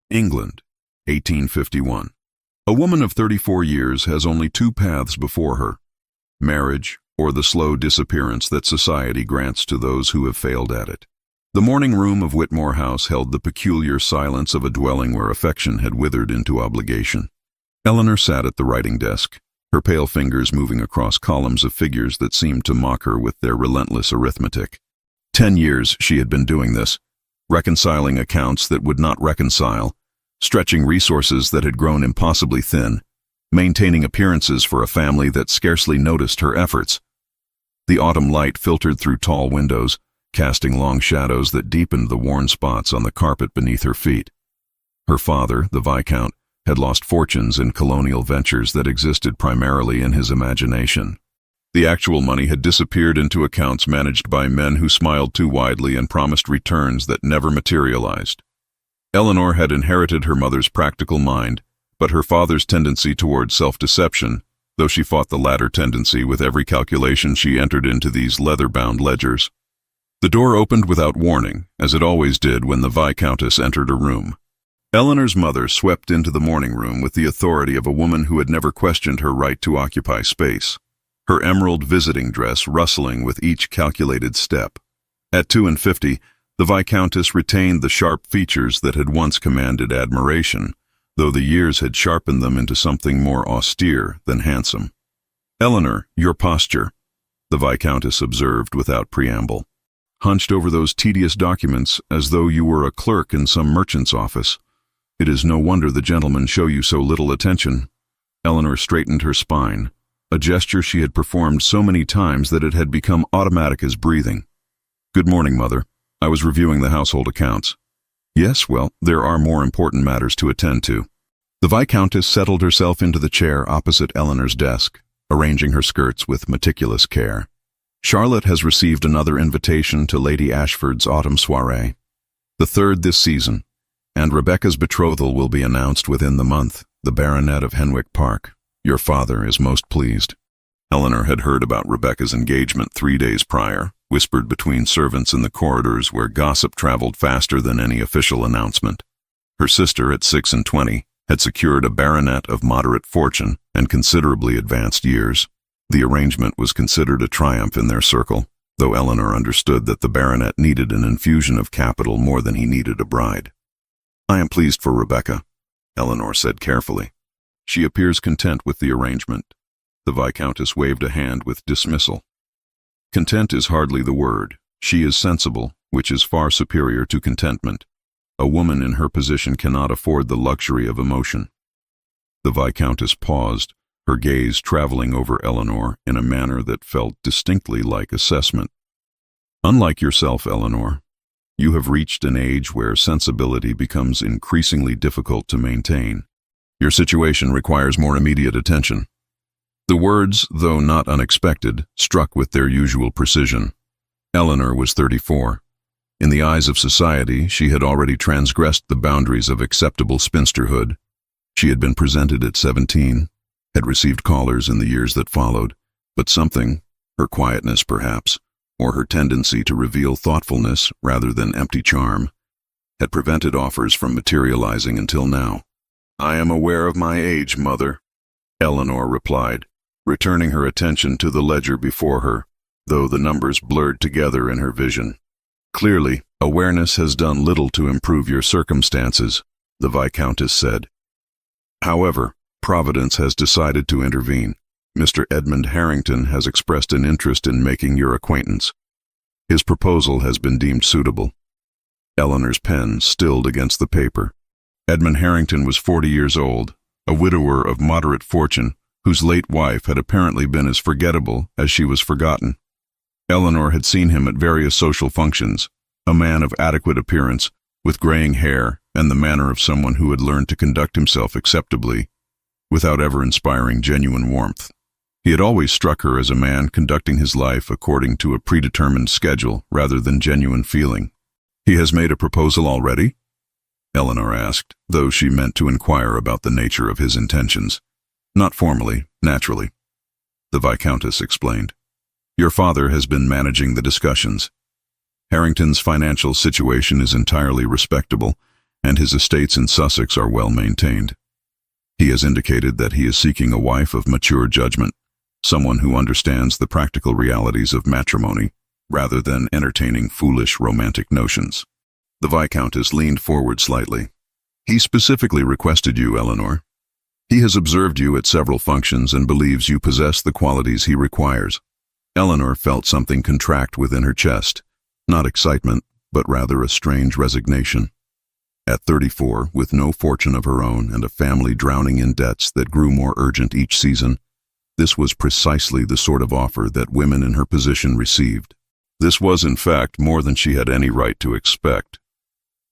England, 1851. A woman of 34 years has only two paths before her: marriage or the slow disappearance that society grants to those who have failed at it. The morning room of Whitmore House held the peculiar silence of a dwelling where affection had withered into obligation. Eleanor sat at the writing desk, her pale fingers moving across columns of figures that seemed to mock her with their relentless arithmetic. 10 years she had been doing this, reconciling accounts that would not reconcile, stretching resources that had grown impossibly thin, maintaining appearances for a family that scarcely noticed her efforts. The autumn light filtered through tall windows, casting long shadows that deepened the worn spots on the carpet beneath her feet. Her father, the Viscount, had lost fortunes in colonial ventures that existed primarily in his imagination. The actual money had disappeared into accounts managed by men who smiled too widely and promised returns that never materialized. Eleanor had inherited her mother's practical mind, but her father's tendency toward self-deception, though she fought the latter tendency with every calculation she entered into these leather-bound ledgers. The door opened without warning, as it always did when the Viscountess entered a room. Eleanor's mother swept into the morning room with the authority of a woman who had never questioned her right to occupy space, her emerald visiting dress rustling with each calculated step. At 52, the Viscountess retained the sharp features that had once commanded admiration, though the years had sharpened them into something more austere than handsome. "Eleanor, your posture," the Viscountess observed without preamble. "Hunched over those tedious documents as though you were a clerk in some merchant's office. It is no wonder the gentlemen show you so little attention." Eleanor straightened her spine, a gesture she had performed so many times that it had become automatic as breathing. "Good morning, Mother. I was reviewing the household accounts." "Yes, well, there are more important matters to attend to." The Viscountess settled herself into the chair opposite Eleanor's desk, arranging her skirts with meticulous care. "Charlotte has received another invitation to Lady Ashford's autumn soirée, the third this season, and Rebecca's betrothal will be announced within the month, the Baronet of Henwick Park. Your father is most pleased." Eleanor had heard about Rebecca's engagement 3 days prior, whispered between servants in the corridors where gossip traveled faster than any official announcement. Her sister, at 26, had secured a baronet of moderate fortune and considerably advanced years. The arrangement was considered a triumph in their circle, though Eleanor understood that the baronet needed an infusion of capital more than he needed a bride. "I am pleased for Rebecca," Eleanor said carefully. "She appears content with the arrangement." The Viscountess waved a hand with dismissal. "Content is hardly the word. She is sensible, which is far superior to contentment. A woman in her position cannot afford the luxury of emotion." The Viscountess paused, her gaze traveling over Eleanor in a manner that felt distinctly like assessment. "Unlike yourself, Eleanor, you have reached an age where sensibility becomes increasingly difficult to maintain. Your situation requires more immediate attention." The words, though not unexpected, struck with their usual precision. Eleanor was 34. In the eyes of society, she had already transgressed the boundaries of acceptable spinsterhood. She had been presented at 17, had received callers in the years that followed, but something, her quietness perhaps, or her tendency to reveal thoughtfulness rather than empty charm, had prevented offers from materializing until now. "I am aware of my age, Mother," Eleanor replied, returning her attention to the ledger before her, though the numbers blurred together in her vision. "Clearly, awareness has done little to improve your circumstances," the Viscountess said. "However, Providence has decided to intervene. Mr. Edmund Harrington has expressed an interest in making your acquaintance. His proposal has been deemed suitable." Eleanor's pen stilled against the paper. Edmund Harrington was 40 years old, a widower of moderate fortune, whose late wife had apparently been as forgettable as she was forgotten. Eleanor had seen him at various social functions, a man of adequate appearance, with graying hair and the manner of someone who had learned to conduct himself acceptably, without ever inspiring genuine warmth. He had always struck her as a man conducting his life according to a predetermined schedule rather than genuine feeling. "He has made a proposal already?" Eleanor asked, though she meant to inquire about the nature of his intentions. "Not formally, naturally," the Viscountess explained. "Your father has been managing the discussions. Harrington's financial situation is entirely respectable, and his estates in Sussex are well maintained. He has indicated that he is seeking a wife of mature judgment, someone who understands the practical realities of matrimony rather than entertaining foolish romantic notions. The Viscountess leaned forward slightly. He specifically requested you, Eleanor. He has observed you at several functions and believes you possess the qualities he requires. Eleanor felt something contract within her chest, not excitement, but rather a strange resignation. At 34, with no fortune of her own and a family drowning in debts that grew more urgent each season, this was precisely the sort of offer that women in her position received. This was, in fact, more than she had any right to expect.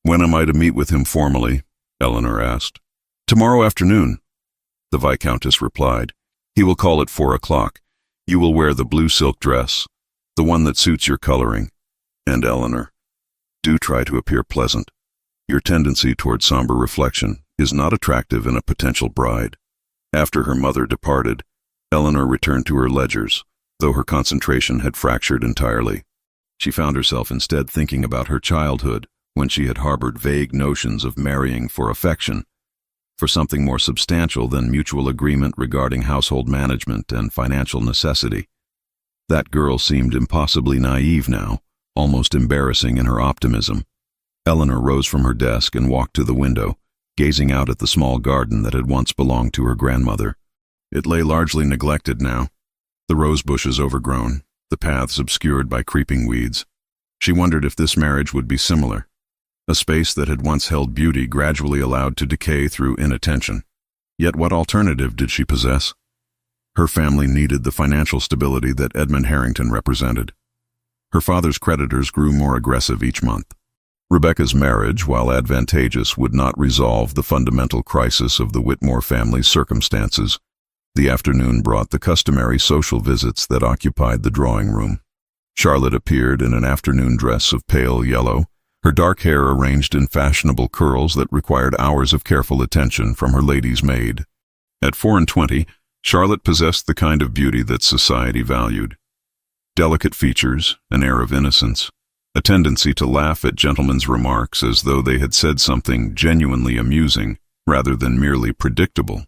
When am I to meet with him formally? Eleanor asked. Tomorrow afternoon, the Viscountess replied. He will call at 4 o'clock. You will wear the blue silk dress, the one that suits your coloring. And Eleanor, do try to appear pleasant. Your tendency toward somber reflection is not attractive in a potential bride. After her mother departed, Eleanor returned to her ledgers, though her concentration had fractured entirely. She found herself instead thinking about her childhood, when she had harbored vague notions of marrying for affection, for something more substantial than mutual agreement regarding household management and financial necessity. That girl seemed impossibly naive now, almost embarrassing in her optimism. Eleanor rose from her desk and walked to the window, gazing out at the small garden that had once belonged to her grandmother. It lay largely neglected now, the rose bushes overgrown, the paths obscured by creeping weeds. She wondered if this marriage would be similar. A space that had once held beauty gradually allowed to decay through inattention. Yet what alternative did she possess? Her family needed the financial stability that Edmund Harrington represented. Her father's creditors grew more aggressive each month. Rebecca's marriage, while advantageous, would not resolve the fundamental crisis of the Whitmore family's circumstances. The afternoon brought the customary social visits that occupied the drawing room. Charlotte appeared in an afternoon dress of pale yellow, her dark hair arranged in fashionable curls that required hours of careful attention from her lady's maid. At 24, Charlotte possessed the kind of beauty that society valued. Delicate features, an air of innocence, a tendency to laugh at gentlemen's remarks as though they had said something genuinely amusing rather than merely predictable.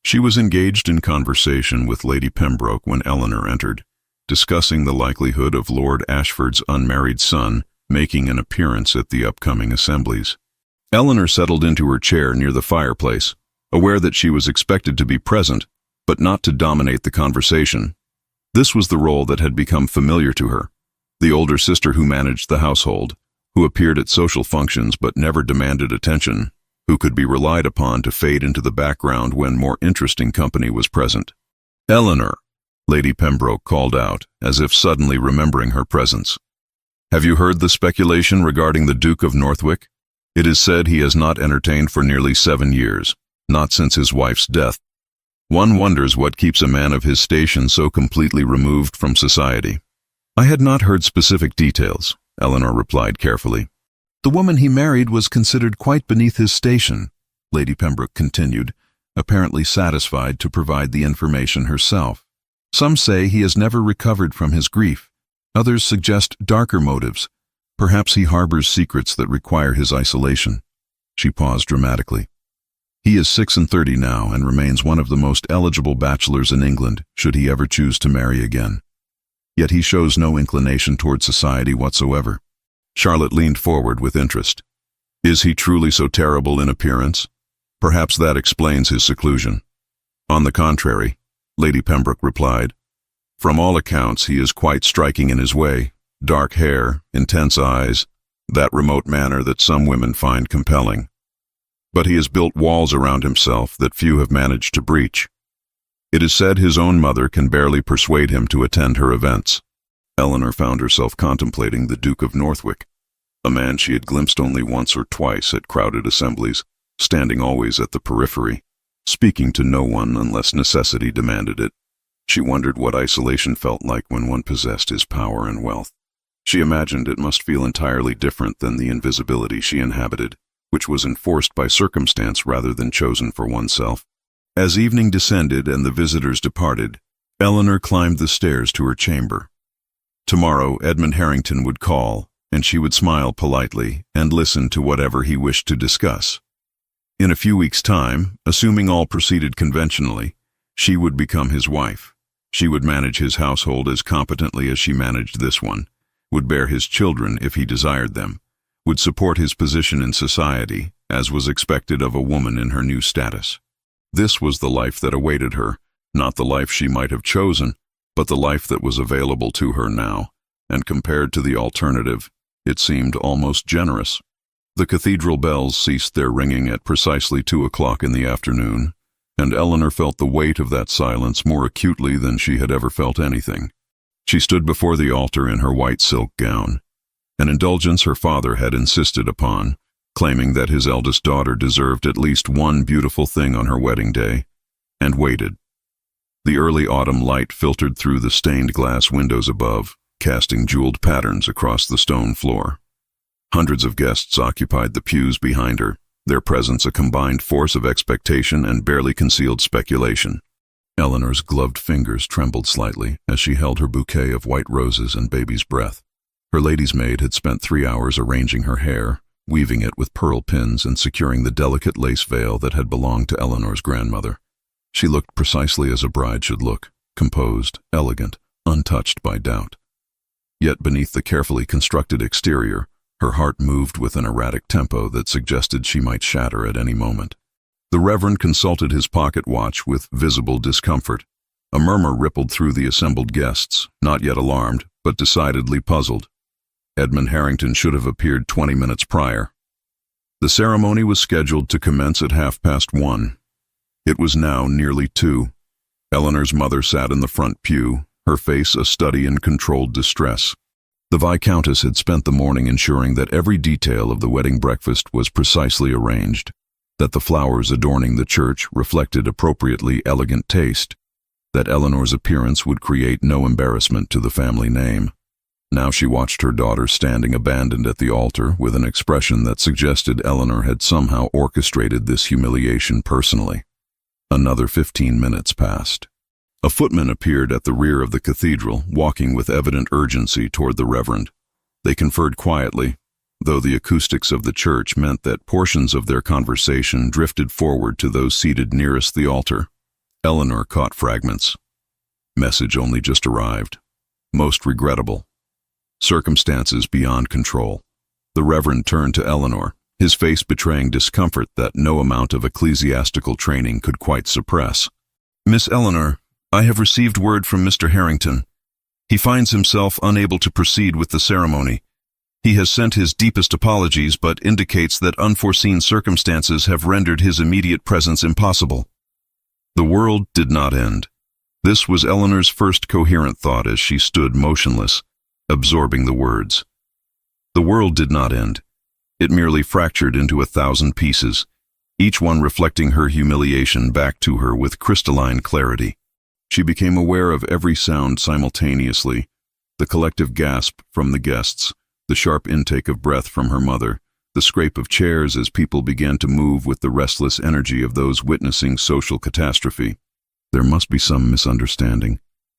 She was engaged in conversation with Lady Pembroke when Eleanor entered, discussing the likelihood of Lord Ashford's unmarried son making an appearance at the upcoming assemblies. Eleanor settled into her chair near the fireplace, aware that she was expected to be present, but not to dominate the conversation. This was the role that had become familiar to her, the older sister who managed the household, who appeared at social functions but never demanded attention, who could be relied upon to fade into the background when more interesting company was present. Eleanor, Lady Pembroke called out, as if suddenly remembering her presence. Have you heard the speculation regarding the Duke of Northwick? It is said he has not entertained for nearly 7 years, not since his wife's death. One wonders what keeps a man of his station so completely removed from society. I had not heard specific details, Eleanor replied carefully. The woman he married was considered quite beneath his station, Lady Pembroke continued, apparently satisfied to provide the information herself. Some say he has never recovered from his grief. Others suggest darker motives. Perhaps he harbors secrets that require his isolation. She paused dramatically. He is 36 now and remains one of the most eligible bachelors in England, should he ever choose to marry again. Yet he shows no inclination toward society whatsoever. Charlotte leaned forward with interest. Is he truly so terrible in appearance? Perhaps that explains his seclusion. On the contrary, Lady Pembroke replied. From all accounts, he is quite striking in his way. Dark hair, intense eyes, that remote manner that some women find compelling. But he has built walls around himself that few have managed to breach. It is said his own mother can barely persuade him to attend her events. Eleanor found herself contemplating the Duke of Northwick, a man she had glimpsed only once or twice at crowded assemblies, standing always at the periphery, speaking to no one unless necessity demanded it. She wondered what isolation felt like when one possessed his power and wealth. She imagined it must feel entirely different than the invisibility she inhabited, which was enforced by circumstance rather than chosen for oneself. As evening descended and the visitors departed, Eleanor climbed the stairs to her chamber. Tomorrow Edmund Harrington would call, and she would smile politely and listen to whatever he wished to discuss. In a few weeks' time, assuming all proceeded conventionally, she would become his wife. She would manage his household as competently as she managed this one, would bear his children if he desired them, would support his position in society, as was expected of a woman in her new status. This was the life that awaited her, not the life she might have chosen, but the life that was available to her now, and compared to the alternative, it seemed almost generous. The cathedral bells ceased their ringing at precisely 2 o'clock in the afternoon, and Eleanor felt the weight of that silence more acutely than she had ever felt anything. She stood before the altar in her white silk gown, an indulgence her father had insisted upon, claiming that his eldest daughter deserved at least one beautiful thing on her wedding day, and waited. The early autumn light filtered through the stained glass windows above, casting jeweled patterns across the stone floor. Hundreds of guests occupied the pews behind her, their presence a combined force of expectation and barely concealed speculation. Eleanor's gloved fingers trembled slightly as she held her bouquet of white roses and baby's breath. Her lady's maid had spent 3 hours arranging her hair, weaving it with pearl pins and securing the delicate lace veil that had belonged to Eleanor's grandmother. She looked precisely as a bride should look, composed, elegant, untouched by doubt. Yet beneath the carefully constructed exterior, her heart moved with an erratic tempo that suggested she might shatter at any moment. The Reverend consulted his pocket watch with visible discomfort. A murmur rippled through the assembled guests, not yet alarmed, but decidedly puzzled. Edmund Harrington should have appeared 20 minutes prior. The ceremony was scheduled to commence at 1:30. It was now nearly 2. Eleanor's mother sat in the front pew, her face a study in controlled distress. The Viscountess had spent the morning ensuring that every detail of the wedding breakfast was precisely arranged, that the flowers adorning the church reflected appropriately elegant taste, that Eleanor's appearance would create no embarrassment to the family name. Now she watched her daughter standing abandoned at the altar with an expression that suggested Eleanor had somehow orchestrated this humiliation personally. Another 15 minutes passed. A footman appeared at the rear of the cathedral, walking with evident urgency toward the Reverend. They conferred quietly, though the acoustics of the church meant that portions of their conversation drifted forward to those seated nearest the altar. Eleanor caught fragments. Message only just arrived. Most regrettable. Circumstances beyond control. The Reverend turned to Eleanor, his face betraying discomfort that no amount of ecclesiastical training could quite suppress. "Miss Eleanor, I have received word from Mr. Harrington. He finds himself unable to proceed with the ceremony. He has sent his deepest apologies, but indicates that unforeseen circumstances have rendered his immediate presence impossible." The world did not end. This was Eleanor's first coherent thought as she stood motionless, absorbing the words. The world did not end. It merely fractured into 1,000 pieces, each one reflecting her humiliation back to her with crystalline clarity. She became aware of every sound simultaneously, the collective gasp from the guests, the sharp intake of breath from her mother, the scrape of chairs as people began to move with the restless energy of those witnessing social catastrophe. "There must be some misunderstanding,"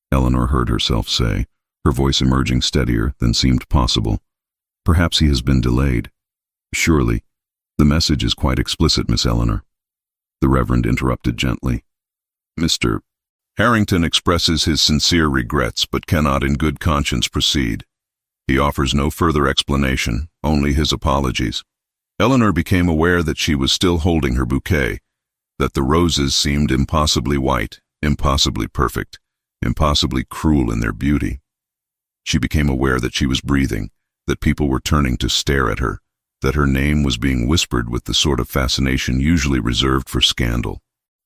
Eleanor heard herself say, her voice emerging steadier than seemed possible. "Perhaps he has been delayed." "Surely. The message is quite explicit, Miss Eleanor." The Reverend interrupted gently. "Mr. Harrington expresses his sincere regrets but cannot in good conscience proceed. He offers no further explanation, only his apologies." Eleanor became aware that she was still holding her bouquet, that the roses seemed impossibly white, impossibly perfect, impossibly cruel in their beauty. She became aware that she was breathing, that people were turning to stare at her, that her name was being whispered with the sort of fascination usually reserved for scandal.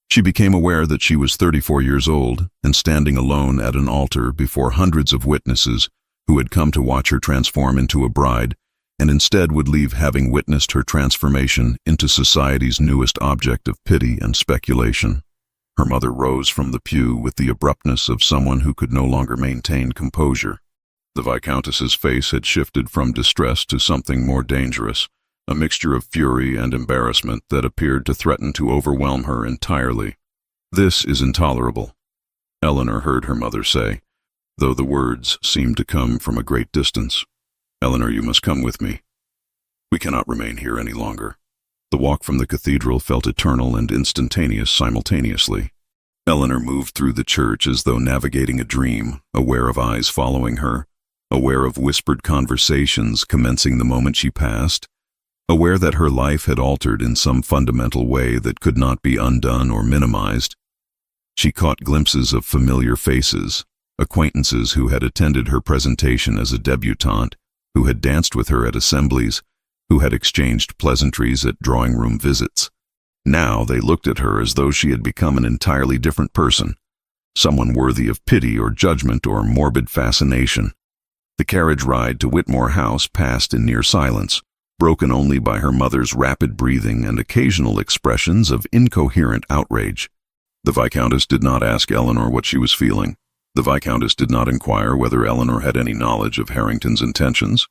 She became aware that she was 34 years old and standing alone at an altar before hundreds of witnesses who had come to watch her transform into a bride and instead would leave having witnessed her transformation into society's newest object of pity and speculation. Her mother rose from the pew with the abruptness of someone who could no longer maintain composure. The Viscountess's face had shifted from distress to something more dangerous, a mixture of fury and embarrassment that appeared to threaten to overwhelm her entirely. "This is intolerable," Eleanor heard her mother say, though the words seemed to come from a great distance. "Eleanor, you must come with me. We cannot remain here any longer." The walk from the cathedral felt eternal and instantaneous simultaneously. Eleanor moved through the church as though navigating a dream, aware of eyes following her, aware of whispered conversations commencing the moment she passed, aware that her life had altered in some fundamental way that could not be undone or minimized. She caught glimpses of familiar faces, acquaintances who had attended her presentation as a debutante, who had danced with her at assemblies, who had exchanged pleasantries at drawing-room visits. Now they looked at her as though she had become an entirely different person, someone worthy of pity or judgment or morbid fascination. The carriage ride to Whitmore House passed in near silence, broken only by her mother's rapid breathing and occasional expressions of incoherent outrage. The Viscountess did not ask Eleanor what she was feeling. The Viscountess did not inquire whether Eleanor had any knowledge of Harrington's intentions.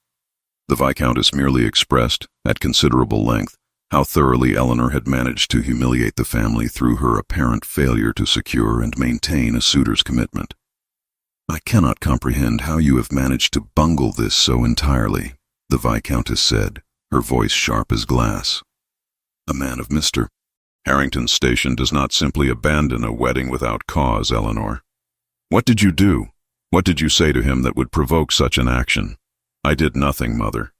The Viscountess merely expressed, at considerable length, how thoroughly Eleanor had managed to humiliate the family through her apparent failure to secure and maintain a suitor's commitment. "I cannot comprehend how you have managed to bungle this so entirely," the Viscountess said, her voice sharp as glass. "A man of Mr. Harrington's station does not simply abandon a wedding without cause, Eleanor. What did you do? What did you say to him that would provoke such an action?" "I did nothing, Mother,"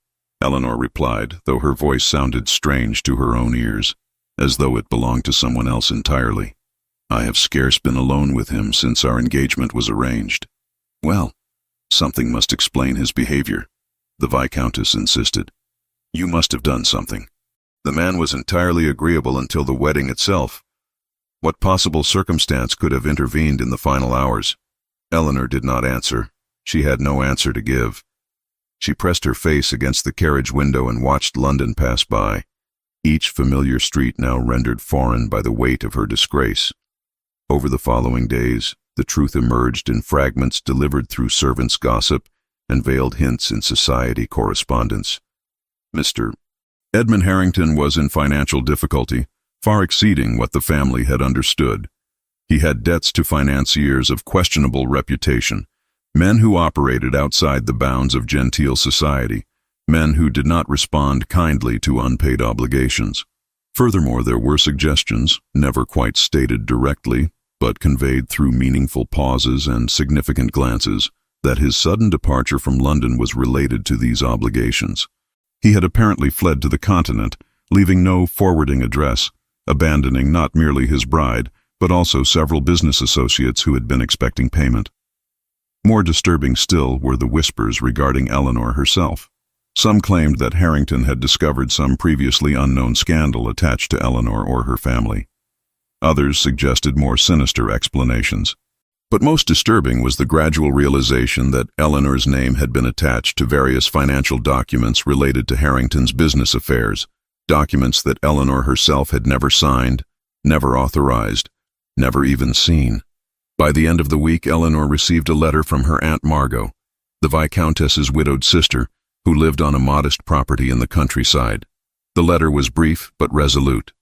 Eleanor replied, though her voice sounded strange to her own ears, as though it belonged to someone else entirely. "I have scarce been alone with him since our engagement was arranged." "Well, something must explain his behavior," the Viscountess insisted. "You must have done something. The man was entirely agreeable until the wedding itself. What possible circumstance could have intervened in the final hours?" Eleanor did not answer. She had no answer to give. She pressed her face against the carriage window and watched London pass by, each familiar street now rendered foreign by the weight of her disgrace. Over the following days, the truth emerged in fragments delivered through servants' gossip and veiled hints in society correspondence. Mr. Edmund Harrington was in financial difficulty, far exceeding what the family had understood. He had debts to financiers of questionable reputation, men who operated outside the bounds of genteel society, men who did not respond kindly to unpaid obligations. Furthermore, there were suggestions, never quite stated directly, but conveyed through meaningful pauses and significant glances, that his sudden departure from London was related to these obligations. He had apparently fled to the continent, leaving no forwarding address, abandoning not merely his bride, but also several business associates who had been expecting payment. More disturbing still were the whispers regarding Eleanor herself. Some claimed that Harrington had discovered some previously unknown scandal attached to Eleanor or her family. Others suggested more sinister explanations. But most disturbing was the gradual realization that Eleanor's name had been attached to various financial documents related to Harrington's business affairs, documents that Eleanor herself had never signed, never authorized, never even seen. By the end of the week, Eleanor received a letter from her Aunt Margot, the Viscountess's widowed sister, who lived on a modest property in the countryside. The letter was brief but resolute.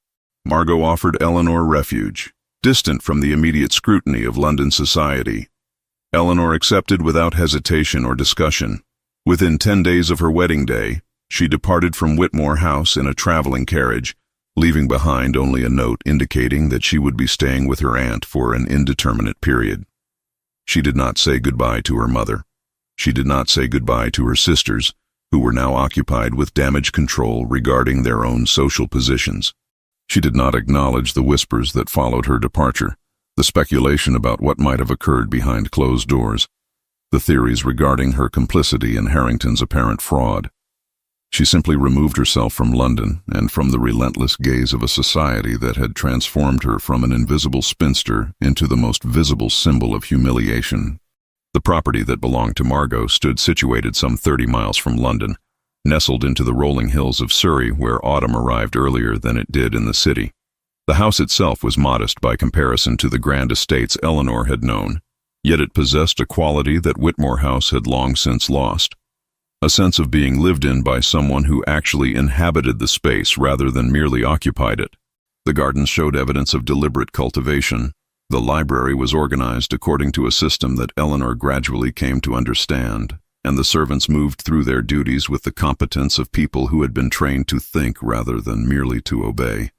Margot offered Eleanor refuge, distant from the immediate scrutiny of London society. Eleanor accepted without hesitation or discussion. Within 10 days of her wedding day, she departed from Whitmore House in a traveling carriage, leaving behind only a note indicating that she would be staying with her aunt for an indeterminate period. She did not say goodbye to her mother. She did not say goodbye to her sisters, who were now occupied with damage control regarding their own social positions. She did not acknowledge the whispers that followed her departure, the speculation about what might have occurred behind closed doors, the theories regarding her complicity in Harrington's apparent fraud. She simply removed herself from London and from the relentless gaze of a society that had transformed her from an invisible spinster into the most visible symbol of humiliation. The property that belonged to Margot stood situated some 30 miles from London, nestled into the rolling hills of Surrey, where autumn arrived earlier than it did in the city. The house itself was modest by comparison to the grand estates Eleanor had known, yet it possessed a quality that Whitmore House had long since lost. A sense of being lived in by someone who actually inhabited the space rather than merely occupied it. The gardens showed evidence of deliberate cultivation. The library was organized according to a system that Eleanor gradually came to understand. and the servants moved through their duties with the competence of people who had been trained to think rather than merely to obey.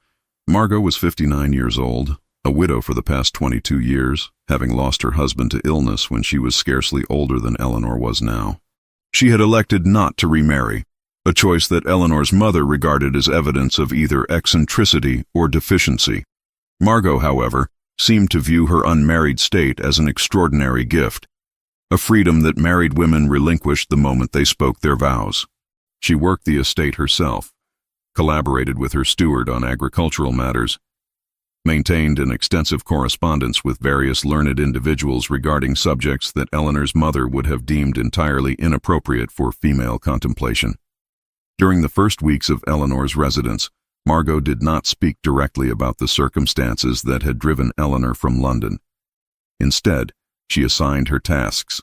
Margot was 59 years old, a widow for the past 22 years, having lost her husband to illness when she was scarcely older than Eleanor was now. She had elected not to remarry, a choice that Eleanor's mother regarded as evidence of either eccentricity or deficiency. Margot, however, seemed to view her unmarried state as an extraordinary gift, a freedom that married women relinquished the moment they spoke their vows. She worked the estate herself, collaborated with her steward on agricultural matters, maintained an extensive correspondence with various learned individuals regarding subjects that Eleanor's mother would have deemed entirely inappropriate for female contemplation. During the first weeks of Eleanor's residence, Margot did not speak directly about the circumstances that had driven Eleanor from London. Instead, she assigned her tasks.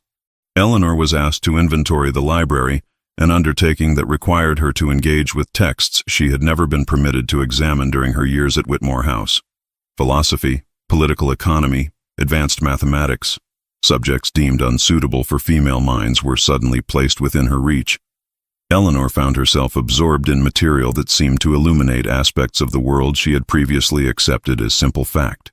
Eleanor was asked to inventory the library, an undertaking that required her to engage with texts she had never been permitted to examine during her years at Whitmore House. Philosophy, political economy, advanced mathematics, subjects deemed unsuitable for female minds were suddenly placed within her reach. Eleanor found herself absorbed in material that seemed to illuminate aspects of the world she had previously accepted as simple fact.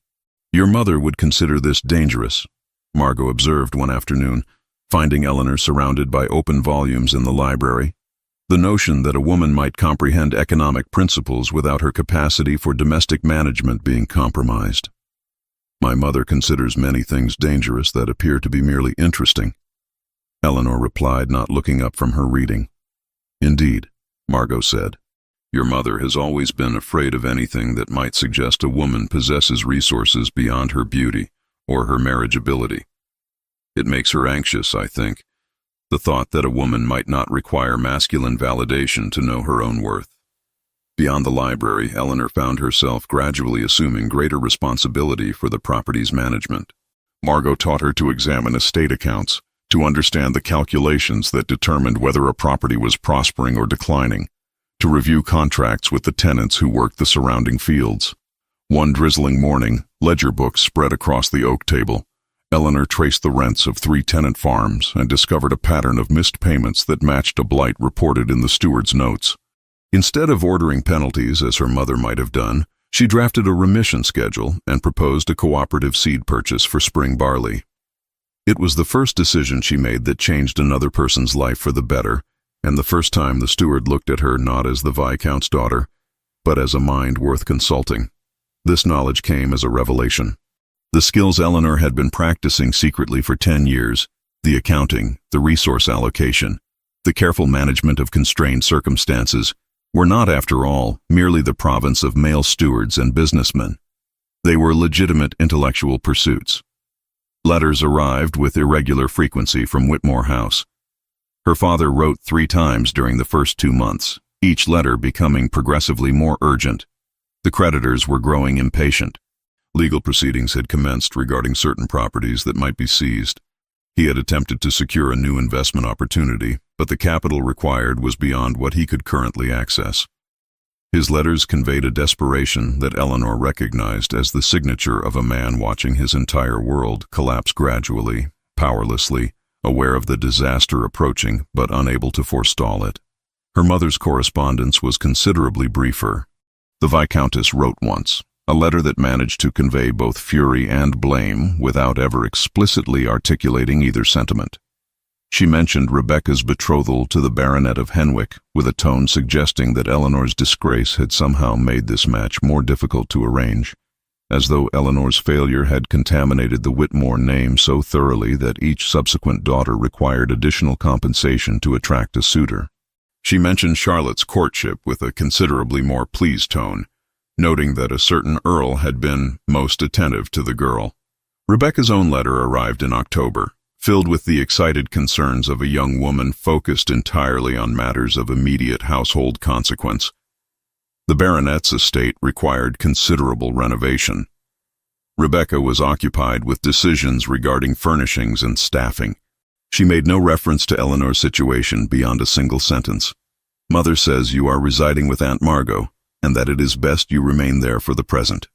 "Your mother would consider this dangerous," Margot observed one afternoon, finding Eleanor surrounded by open volumes in the library. The notion that a woman might comprehend economic principles without her capacity for domestic management being compromised. "My mother considers many things dangerous that appear to be merely interesting," Eleanor replied, not looking up from her reading. "Indeed," Margot said. "Your mother has always been afraid of anything that might suggest a woman possesses resources beyond her beauty or her marriageability. It makes her anxious, I think, the thought that a woman might not require masculine validation to know her own worth." Beyond the library, Eleanor found herself gradually assuming greater responsibility for the property's management. Margot taught her to examine estate accounts, to understand the calculations that determined whether a property was prospering or declining, to review contracts with the tenants who worked the surrounding fields. One drizzling morning, ledger books spread across the oak table. Eleanor traced the rents of 3 tenant farms and discovered a pattern of missed payments that matched a blight reported in the steward's notes. Instead of ordering penalties as her mother might have done, she drafted a remission schedule and proposed a cooperative seed purchase for spring barley. It was the first decision she made that changed another person's life for the better, and the first time the steward looked at her not as the Viscount's daughter, but as a mind worth consulting. This knowledge came as a revelation. The skills Eleanor had been practicing secretly for 10 years, the accounting, the resource allocation, the careful management of constrained circumstances, were not, after all, merely the province of male stewards and businessmen. They were legitimate intellectual pursuits. Letters arrived with irregular frequency from Whitmore House. Her father wrote 3 times during the first 2 months, each letter becoming progressively more urgent. The creditors were growing impatient. Legal proceedings had commenced regarding certain properties that might be seized. He had attempted to secure a new investment opportunity, but the capital required was beyond what he could currently access. His letters conveyed a desperation that Eleanor recognized as the signature of a man watching his entire world collapse gradually, powerlessly, aware of the disaster approaching but unable to forestall it. Her mother's correspondence was considerably briefer. The Viscountess wrote once, a letter that managed to convey both fury and blame without ever explicitly articulating either sentiment. She mentioned Rebecca's betrothal to the Baronet of Henwick with a tone suggesting that Eleanor's disgrace had somehow made this match more difficult to arrange, as though Eleanor's failure had contaminated the Whitmore name so thoroughly that each subsequent daughter required additional compensation to attract a suitor. She mentioned Charlotte's courtship with a considerably more pleased tone, noting that a certain earl had been most attentive to the girl. Rebecca's own letter arrived in October, filled with the excited concerns of a young woman focused entirely on matters of immediate household consequence. The baronet's estate required considerable renovation. Rebecca was occupied with decisions regarding furnishings and staffing. She made no reference to Eleanor's situation beyond a single sentence. "Mother says you are residing with Aunt Margot, and that it is best you remain there for the present.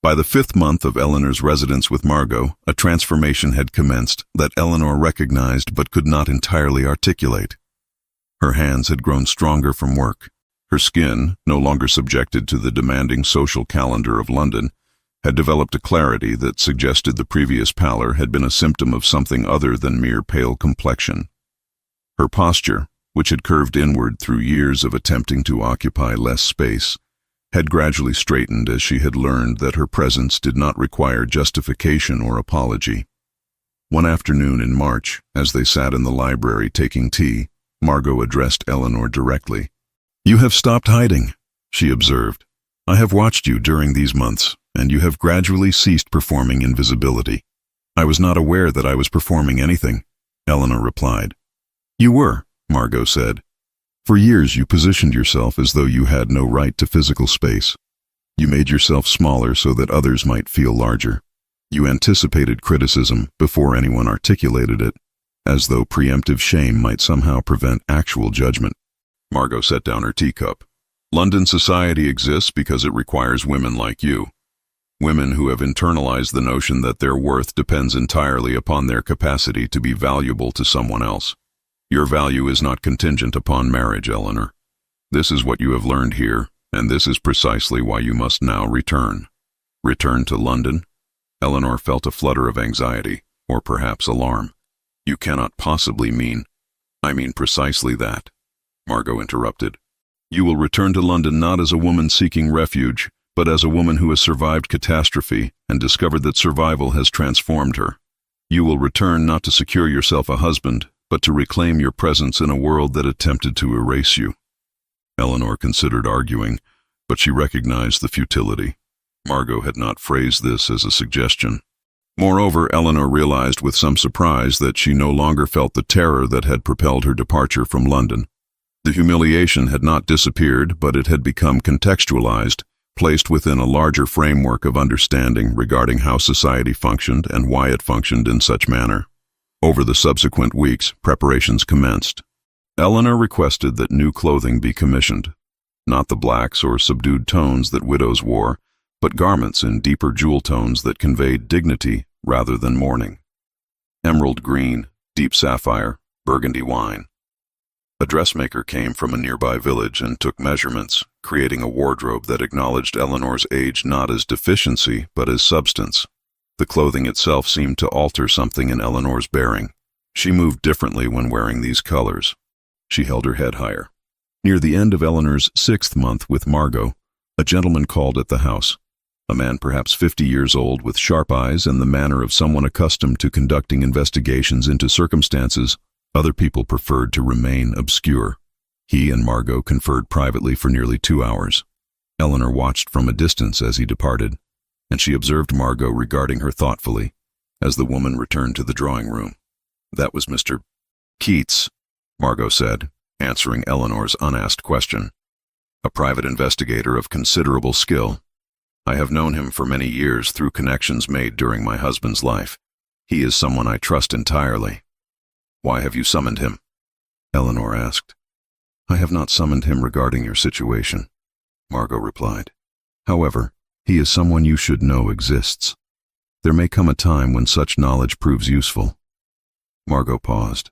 By the 5th month of Eleanor's residence with Margot, a transformation had commenced that Eleanor recognized but could not entirely articulate. Her hands had grown stronger from work. Her skin, no longer subjected to the demanding social calendar of London, had developed a clarity that suggested the previous pallor had been a symptom of something other than mere pale complexion. Her posture, which had curved inward through years of attempting to occupy less space, had gradually straightened as she had learned that her presence did not require justification or apology. One afternoon in March, as they sat in the library taking tea, Margot addressed Eleanor directly. "You have stopped hiding," she observed. "I have watched you during these months, and you have gradually ceased performing invisibility." "I was not aware that I was performing anything," Eleanor replied. "You were," Margot said. "For years you positioned yourself as though you had no right to physical space. You made yourself smaller so that others might feel larger. You anticipated criticism before anyone articulated it, as though preemptive shame might somehow prevent actual judgment." Margot set down her teacup. "London society exists because it requires women like you. Women who have internalized the notion that their worth depends entirely upon their capacity to be valuable to someone else. Your value is not contingent upon marriage, Eleanor. This is what you have learned here, and this is precisely why you must now return." "Return to London?" Eleanor felt a flutter of anxiety, or perhaps alarm. "You cannot possibly mean—" "I mean precisely that," Margot interrupted. "You will return to London not as a woman seeking refuge, but as a woman who has survived catastrophe and discovered that survival has transformed her. You will return not to secure yourself a husband, but to reclaim your presence in a world that attempted to erase you." Eleanor considered arguing, but she recognized the futility. Margot had not phrased this as a suggestion. Moreover, Eleanor realized with some surprise that she no longer felt the terror that had propelled her departure from London. The humiliation had not disappeared, but it had become contextualized, placed within a larger framework of understanding regarding how society functioned and why it functioned in such manner. Over the subsequent weeks, preparations commenced. Eleanor requested that new clothing be commissioned, not the blacks or subdued tones that widows wore, but garments in deeper jewel tones that conveyed dignity rather than mourning. Emerald green, deep sapphire, burgundy wine. A dressmaker came from a nearby village and took measurements, creating a wardrobe that acknowledged Eleanor's age not as deficiency but as substance. The clothing itself seemed to alter something in Eleanor's bearing. She moved differently when wearing these colors. She held her head higher. Near the end of Eleanor's 6th month with Margot, a gentleman called at the house. A man perhaps 50 years old with sharp eyes and the manner of someone accustomed to conducting investigations into circumstances other people preferred to remain obscure. He and Margot conferred privately for nearly 2 hours. Eleanor watched from a distance as he departed, and she observed Margot regarding her thoughtfully as the woman returned to the drawing room. "That was Mr. Keats," Margot said, answering Eleanor's unasked question. "A private investigator of considerable skill. I have known him for many years through connections made during my husband's life. He is someone I trust entirely." "Why have you summoned him?" Eleanor asked. "I have not summoned him regarding your situation," Margot replied. "However, he is someone you should know exists. There may come a time when such knowledge proves useful." Margot paused.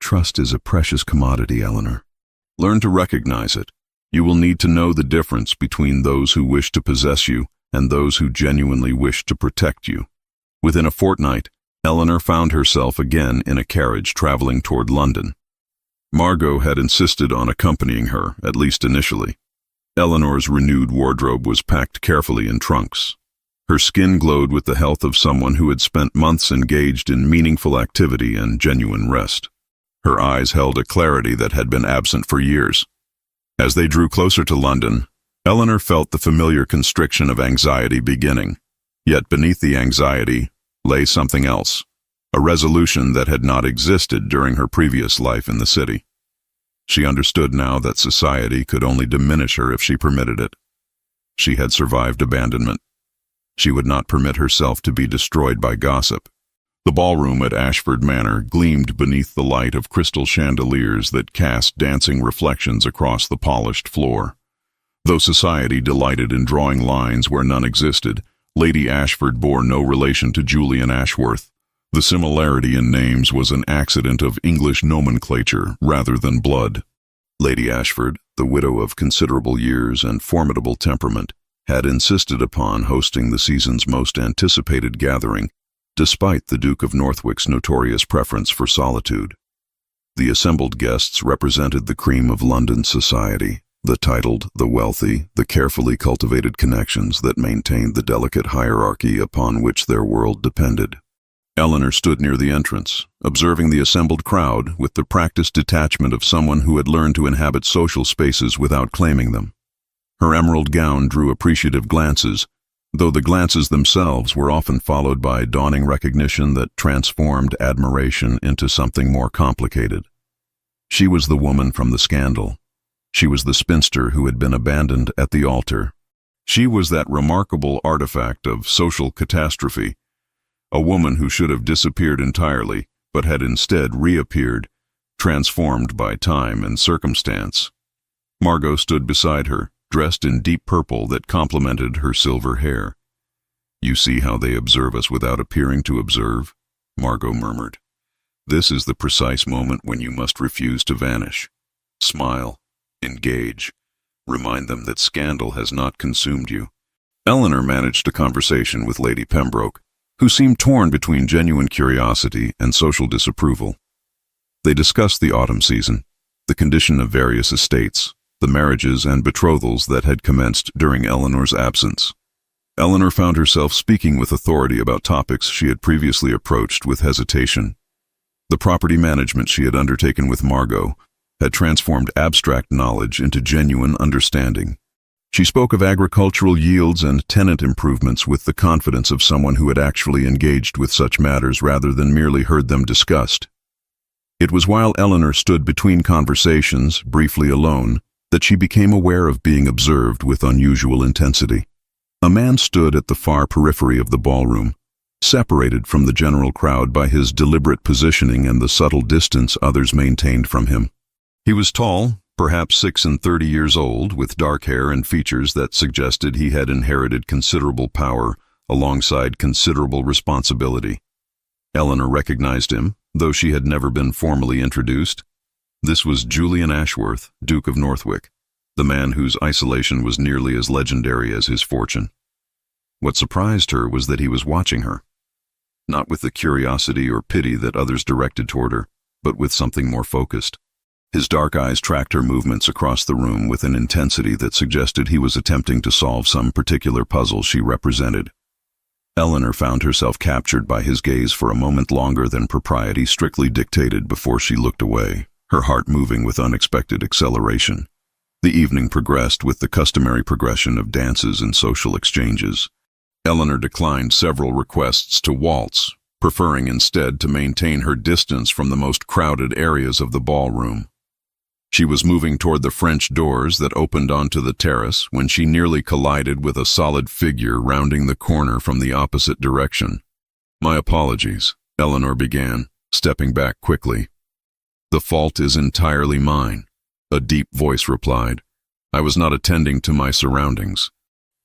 "Trust is a precious commodity, Eleanor. Learn to recognize it. You will need to know the difference between those who wish to possess you and those who genuinely wish to protect you." Within a fortnight, Eleanor found herself again in a carriage traveling toward London. Margot had insisted on accompanying her, at least initially. Eleanor's renewed wardrobe was packed carefully in trunks. Her skin glowed with the health of someone who had spent months engaged in meaningful activity and genuine rest. Her eyes held a clarity that had been absent for years. As they drew closer to London, Eleanor felt the familiar constriction of anxiety beginning. Yet beneath the anxiety lay something else, a resolution that had not existed during her previous life in the city. She understood now that society could only diminish her if she permitted it. She had survived abandonment. She would not permit herself to be destroyed by gossip. The ballroom at Ashford Manor gleamed beneath the light of crystal chandeliers that cast dancing reflections across the polished floor. Though society delighted in drawing lines where none existed, Lady Ashford bore no relation to Julian Ashworth. The similarity in names was an accident of English nomenclature rather than blood. Lady Ashford, the widow of considerable years and formidable temperament, had insisted upon hosting the season's most anticipated gathering, despite the Duke of Northwick's notorious preference for solitude. The assembled guests represented the cream of London society, the titled, the wealthy, the carefully cultivated connections that maintained the delicate hierarchy upon which their world depended. Eleanor stood near the entrance, observing the assembled crowd with the practiced detachment of someone who had learned to inhabit social spaces without claiming them. Her emerald gown drew appreciative glances, though the glances themselves were often followed by dawning recognition that transformed admiration into something more complicated. She was the woman from the scandal. She was the spinster who had been abandoned at the altar. She was that remarkable artifact of social catastrophe, a woman who should have disappeared entirely, but had instead reappeared, transformed by time and circumstance. Margot stood beside her, dressed in deep purple that complemented her silver hair. "You see how they observe us without appearing to observe?" Margot murmured. "This is the precise moment when you must refuse to vanish. Smile, engage, remind them that scandal has not consumed you." Eleanor managed a conversation with Lady Pembroke, who seemed torn between genuine curiosity and social disapproval. They discussed the autumn season, the condition of various estates, the marriages and betrothals that had commenced during Eleanor's absence. Eleanor found herself speaking with authority about topics she had previously approached with hesitation. The property management she had undertaken with Margot had transformed abstract knowledge into genuine understanding. She spoke of agricultural yields and tenant improvements with the confidence of someone who had actually engaged with such matters rather than merely heard them discussed. It was while Eleanor stood between conversations, briefly alone, that she became aware of being observed with unusual intensity. A man stood at the far periphery of the ballroom, separated from the general crowd by his deliberate positioning and the subtle distance others maintained from him. He was tall, perhaps 36 years old, with dark hair and features that suggested he had inherited considerable power alongside considerable responsibility. Eleanor recognized him, though she had never been formally introduced. This was Julian Ashworth, Duke of Northwick, the man whose isolation was nearly as legendary as his fortune. What surprised her was that he was watching her, not with the curiosity or pity that others directed toward her, but with something more focused. His dark eyes tracked her movements across the room with an intensity that suggested he was attempting to solve some particular puzzle she represented. Eleanor found herself captured by his gaze for a moment longer than propriety strictly dictated before she looked away, her heart moving with unexpected acceleration. The evening progressed with the customary progression of dances and social exchanges. Eleanor declined several requests to waltz, preferring instead to maintain her distance from the most crowded areas of the ballroom. She was moving toward the French doors that opened onto the terrace when she nearly collided with a solid figure rounding the corner from the opposite direction. "My apologies," Eleanor began, stepping back quickly. "The fault is entirely mine," a deep voice replied. "I was not attending to my surroundings."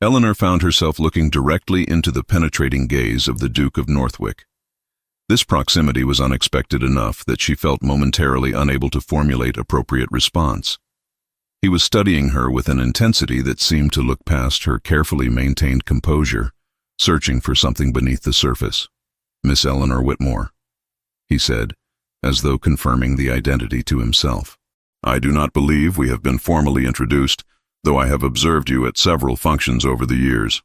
Eleanor found herself looking directly into the penetrating gaze of the Duke of Northwick. This proximity was unexpected enough that she felt momentarily unable to formulate appropriate response. He was studying her with an intensity that seemed to look past her carefully maintained composure, searching for something beneath the surface. "Miss Eleanor Whitmore," he said, as though confirming the identity to himself. "I do not believe we have been formally introduced, though I have observed you at several functions over the years."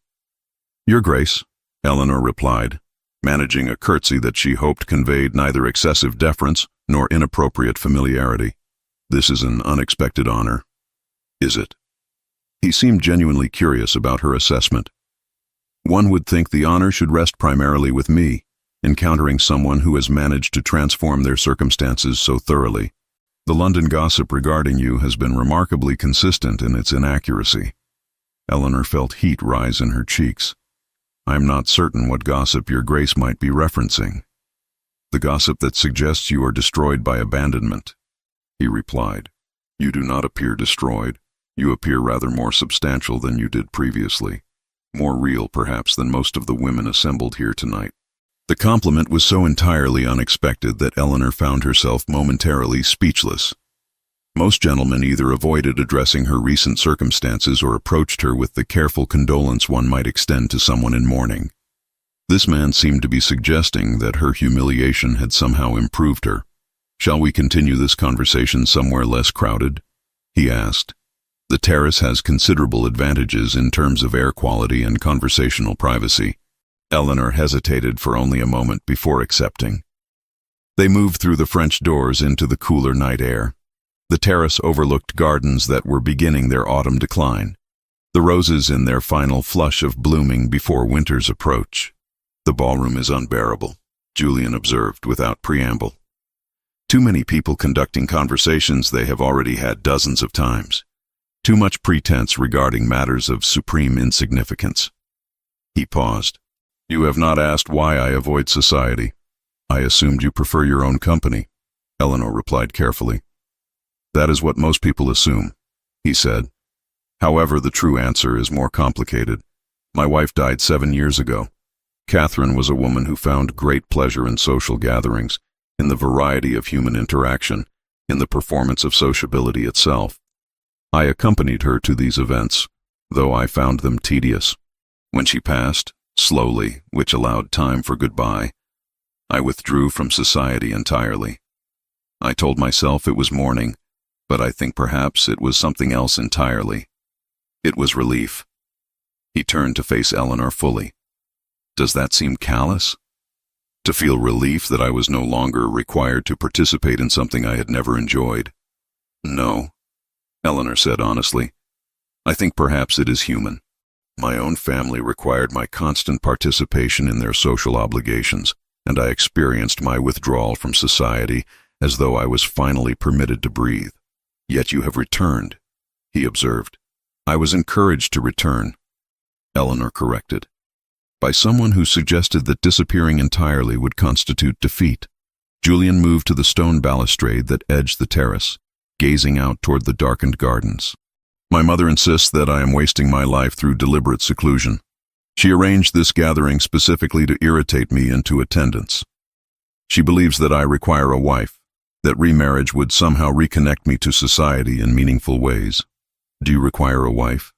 "Your Grace," Eleanor replied, managing a curtsy that she hoped conveyed neither excessive deference nor inappropriate familiarity. "This is an unexpected honor." "Is it?" He seemed genuinely curious about her assessment. "One would think the honor should rest primarily with me, encountering someone who has managed to transform their circumstances so thoroughly. The London gossip regarding you has been remarkably consistent in its inaccuracy." Eleanor felt heat rise in her cheeks. "I am not certain what gossip your Grace might be referencing." "The gossip that suggests you are destroyed by abandonment," he replied. "You do not appear destroyed. You appear rather more substantial than you did previously." more real perhaps than most of the women assembled here tonight. The compliment was so entirely unexpected that Eleanor found herself momentarily speechless. Most gentlemen either avoided addressing her recent circumstances or approached her with the careful condolence one might extend to someone in mourning. This man seemed to be suggesting that her humiliation had somehow improved her. "Shall we continue this conversation somewhere less crowded?" he asked. "The terrace has considerable advantages in terms of air quality and conversational privacy." Eleanor hesitated for only a moment before accepting. They moved through the French doors into the cooler night air. The terrace overlooked gardens that were beginning their autumn decline, the roses in their final flush of blooming before winter's approach. "The ballroom is unbearable," Julian observed without preamble. "Too many people conducting conversations they have already had dozens of times. Too much pretense regarding matters of supreme insignificance." He paused. "You have not asked why I avoid society. I assumed you prefer your own company," Eleanor replied carefully. "That is what most people assume," he said. "However, the true answer is more complicated. My wife died 7 years ago. Catherine was a woman who found great pleasure in social gatherings, in the variety of human interaction, in the performance of sociability itself. I accompanied her to these events, though I found them tedious. When she passed, slowly, which allowed time for goodbye, I withdrew from society entirely. I told myself it was mourning, but I think perhaps it was something else entirely. It was relief." He turned to face Eleanor fully. "Does that seem callous? To feel relief that I was no longer required to participate in something I had never enjoyed?" "No," Eleanor said honestly. "I think perhaps it is human. My own family required my constant participation in their social obligations, and I experienced my withdrawal from society as though I was finally permitted to breathe. Yet you have returned," he observed. "I was encouraged to return," Eleanor corrected, "by someone who suggested that disappearing entirely would constitute defeat." Julian moved to the stone balustrade that edged the terrace, gazing out toward the darkened gardens. "My mother insists that I am wasting my life through deliberate seclusion. She arranged this gathering specifically to irritate me into attendance. She believes that I require a wife, that remarriage would somehow reconnect me to society in meaningful ways." "Do you require a wife?"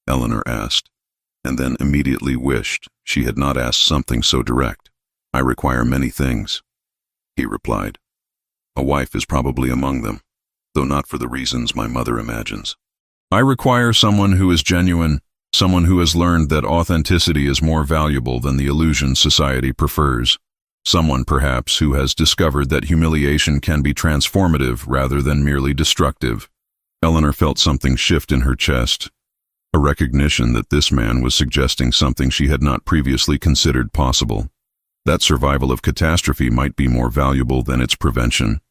Eleanor asked, and then immediately wished she had not asked something so direct. "I require many things," he replied. "A wife is probably among them, though not for the reasons my mother imagines. I require someone who is genuine, someone who has learned that authenticity is more valuable than the illusion society prefers. Someone, perhaps, who has discovered that humiliation can be transformative rather than merely destructive." Eleanor felt something shift in her chest, a recognition that this man was suggesting something she had not previously considered possible. That survival of catastrophe might be more valuable than its prevention.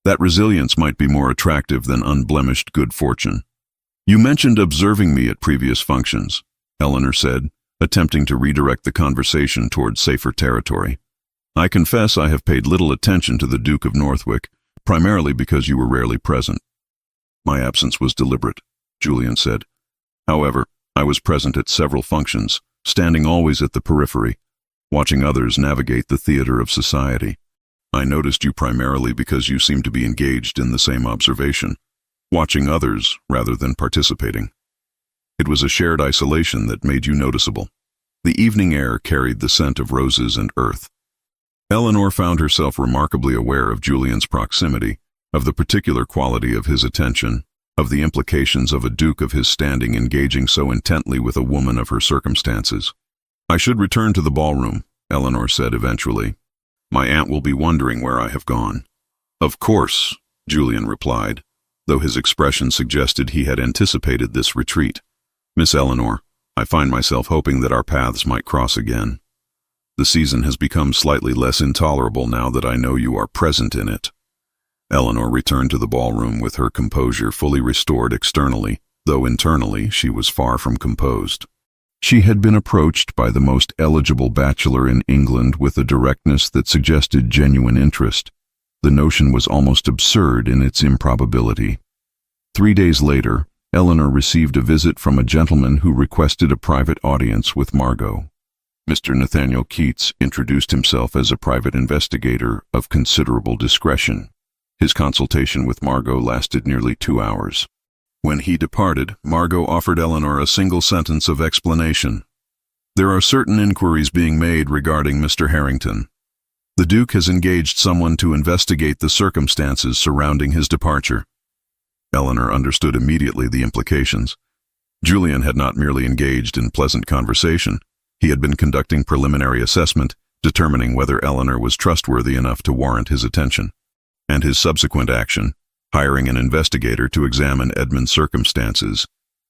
That resilience might be more attractive than unblemished good fortune. "You mentioned observing me at previous functions," Eleanor said, attempting to redirect the conversation toward safer territory. "I confess I have paid little attention to the Duke of Northwick, primarily because you were rarely present." "My absence was deliberate," Julian said. "However, I was present at several functions, standing always at the periphery, watching others navigate the theater of society. I noticed you primarily because you seemed to be engaged in the same observation, watching others rather than participating. It was a shared isolation that made you noticeable. The evening air carried the scent of roses and earth." Eleanor found herself remarkably aware of Julian's proximity, of the particular quality of his attention, of the implications of a duke of his standing engaging so intently with a woman of her circumstances. "I should return to the ballroom," Eleanor said eventually. "My aunt will be wondering where I have gone." "Of course," Julian replied, though his expression suggested he had anticipated this retreat. "Miss Eleanor, I find myself hoping that our paths might cross again. The season has become slightly less intolerable now that I know you are present in it." Eleanor returned to the ballroom with her composure fully restored externally, though internally she was far from composed. She had been approached by the most eligible bachelor in England with a directness that suggested genuine interest. The notion was almost absurd in its improbability. 3 days later, Eleanor received a visit from a gentleman who requested a private audience with Margot. Mr. Nathaniel Keats introduced himself as a private investigator of considerable discretion. His consultation with Margot lasted nearly 2 hours. When he departed, Margot offered Eleanor a single sentence of explanation. "There are certain inquiries being made regarding Mr. Harrington. The Duke has engaged someone to investigate the circumstances surrounding his departure." Eleanor understood immediately the implications. Julian had not merely engaged in pleasant conversation. He had been conducting preliminary assessment, determining whether Eleanor was trustworthy enough to warrant his attention. And his subsequent action, hiring an investigator to examine Edmund's circumstances,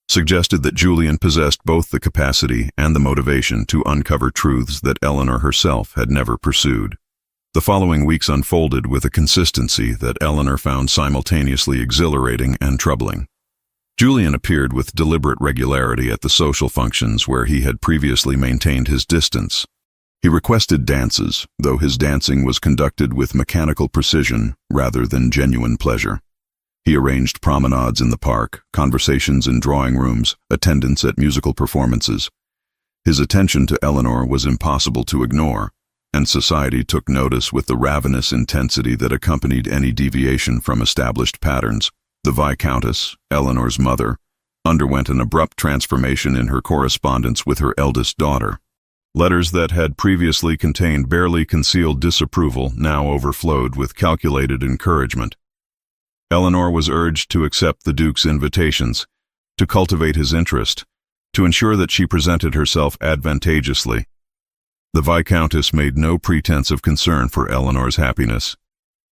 suggested that Julian possessed both the capacity and the motivation to uncover truths that Eleanor herself had never pursued. The following weeks unfolded with a consistency that Eleanor found simultaneously exhilarating and troubling. Julian appeared with deliberate regularity at the social functions where he had previously maintained his distance. He requested dances, though his dancing was conducted with mechanical precision rather than genuine pleasure. He arranged promenades in the park, conversations in drawing rooms, attendance at musical performances. His attention to Eleanor was impossible to ignore, and society took notice with the ravenous intensity that accompanied any deviation from established patterns. The Viscountess, Eleanor's mother, underwent an abrupt transformation in her correspondence with her eldest daughter. Letters that had previously contained barely concealed disapproval now overflowed with calculated encouragement. Eleanor was urged to accept the Duke's invitations, to cultivate his interest, to ensure that she presented herself advantageously. The Viscountess made no pretense of concern for Eleanor's happiness.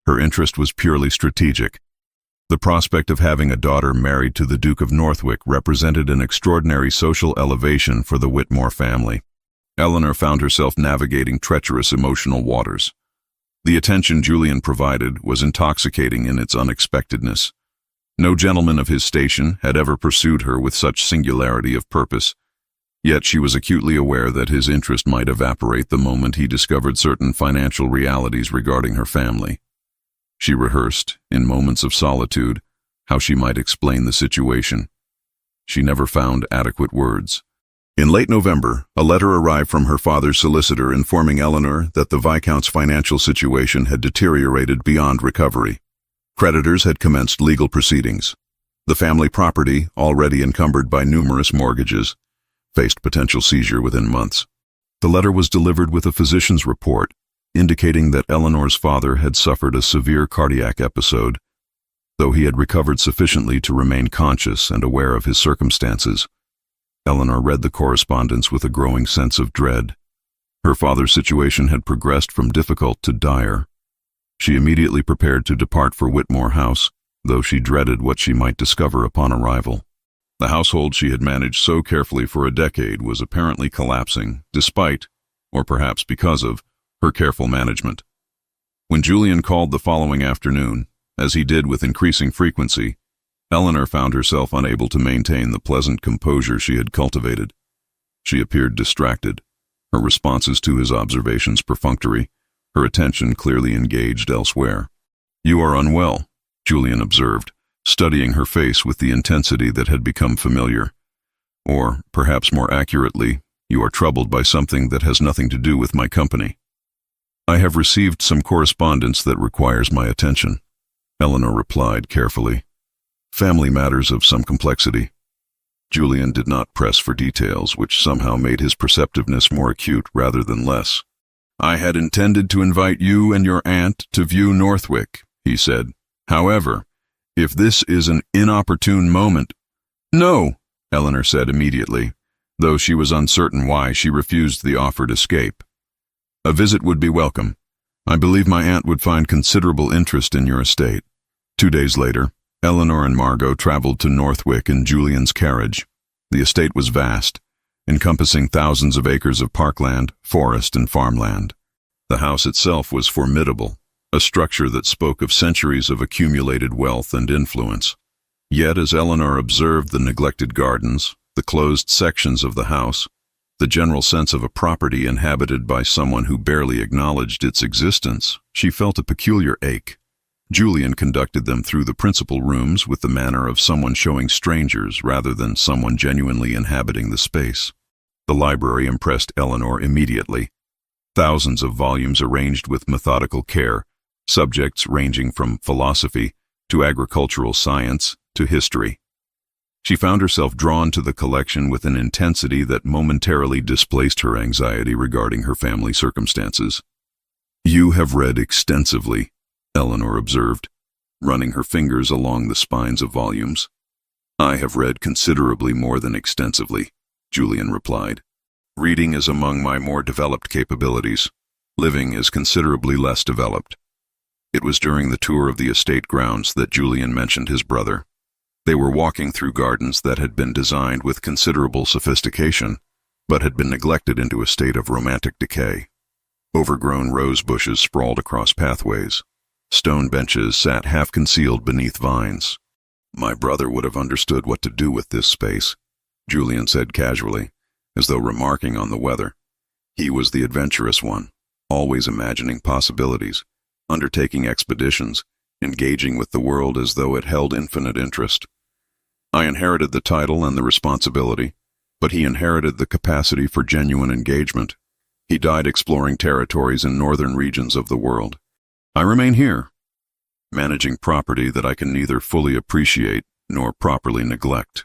Her interest was purely strategic. The prospect of having a daughter married to the Duke of Northwick represented an extraordinary social elevation for the Whitmore family. Eleanor found herself navigating treacherous emotional waters. The attention Julian provided was intoxicating in its unexpectedness. No gentleman of his station had ever pursued her with such singularity of purpose, yet she was acutely aware that his interest might evaporate the moment he discovered certain financial realities regarding her family. She rehearsed, in moments of solitude, how she might explain the situation. She never found adequate words. In late November, a letter arrived from her father's solicitor informing Eleanor that the Viscount's financial situation had deteriorated beyond recovery. Creditors had commenced legal proceedings. The family property, already encumbered by numerous mortgages, faced potential seizure within months. The letter was delivered with a physician's report, indicating that Eleanor's father had suffered a severe cardiac episode, though he had recovered sufficiently to remain conscious and aware of his circumstances. Eleanor read the correspondence with a growing sense of dread. Her father's situation had progressed from difficult to dire. She immediately prepared to depart for Whitmore House, though she dreaded what she might discover upon arrival. The household she had managed so carefully for a decade was apparently collapsing, despite, or perhaps because of, her careful management. When Julian called the following afternoon, as he did with increasing frequency, Eleanor found herself unable to maintain the pleasant composure she had cultivated. She appeared distracted, her responses to his observations perfunctory, her attention clearly engaged elsewhere. "You are unwell," Julian observed, studying her face with the intensity that had become familiar. "Or, perhaps more accurately, you are troubled by something that has nothing to do with my company." "I have received some correspondence that requires my attention," Eleanor replied carefully. "Family matters of some complexity." Julian did not press for details, which somehow made his perceptiveness more acute rather than less. "I had intended to invite you and your aunt to view Northwick," he said. "However, if this is an inopportune moment—" "No," Eleanor said immediately, though she was uncertain why she refused the offered escape. "A visit would be welcome. I believe my aunt would find considerable interest in your estate." 2 days later, Eleanor and Margot traveled to Northwick in Julian's carriage. The estate was vast, encompassing thousands of acres of parkland, forest, and farmland. The house itself was formidable, a structure that spoke of centuries of accumulated wealth and influence. Yet, as Eleanor observed the neglected gardens, the closed sections of the house, the general sense of a property inhabited by someone who barely acknowledged its existence, she felt a peculiar ache. Julian conducted them through the principal rooms with the manner of someone showing strangers rather than someone genuinely inhabiting the space. The library impressed Eleanor immediately. Thousands of volumes arranged with methodical care, subjects ranging from philosophy to agricultural science to history. She found herself drawn to the collection with an intensity that momentarily displaced her anxiety regarding her family circumstances. "You have read extensively," Eleanor observed, running her fingers along the spines of volumes. "I have read considerably more than extensively," Julian replied. "Reading is among my more developed capabilities. Living is considerably less developed." It was during the tour of the estate grounds that Julian mentioned his brother. They were walking through gardens that had been designed with considerable sophistication, but had been neglected into a state of romantic decay. Overgrown rose bushes sprawled across pathways. Stone benches sat half-concealed beneath vines. "My brother would have understood what to do with this space," Julian said casually, as though remarking on the weather. "He was the adventurous one, always imagining possibilities, undertaking expeditions, engaging with the world as though it held infinite interest. I inherited the title and the responsibility, but he inherited the capacity for genuine engagement. He died exploring territories in northern regions of the world. I remain here, managing property that I can neither fully appreciate nor properly neglect."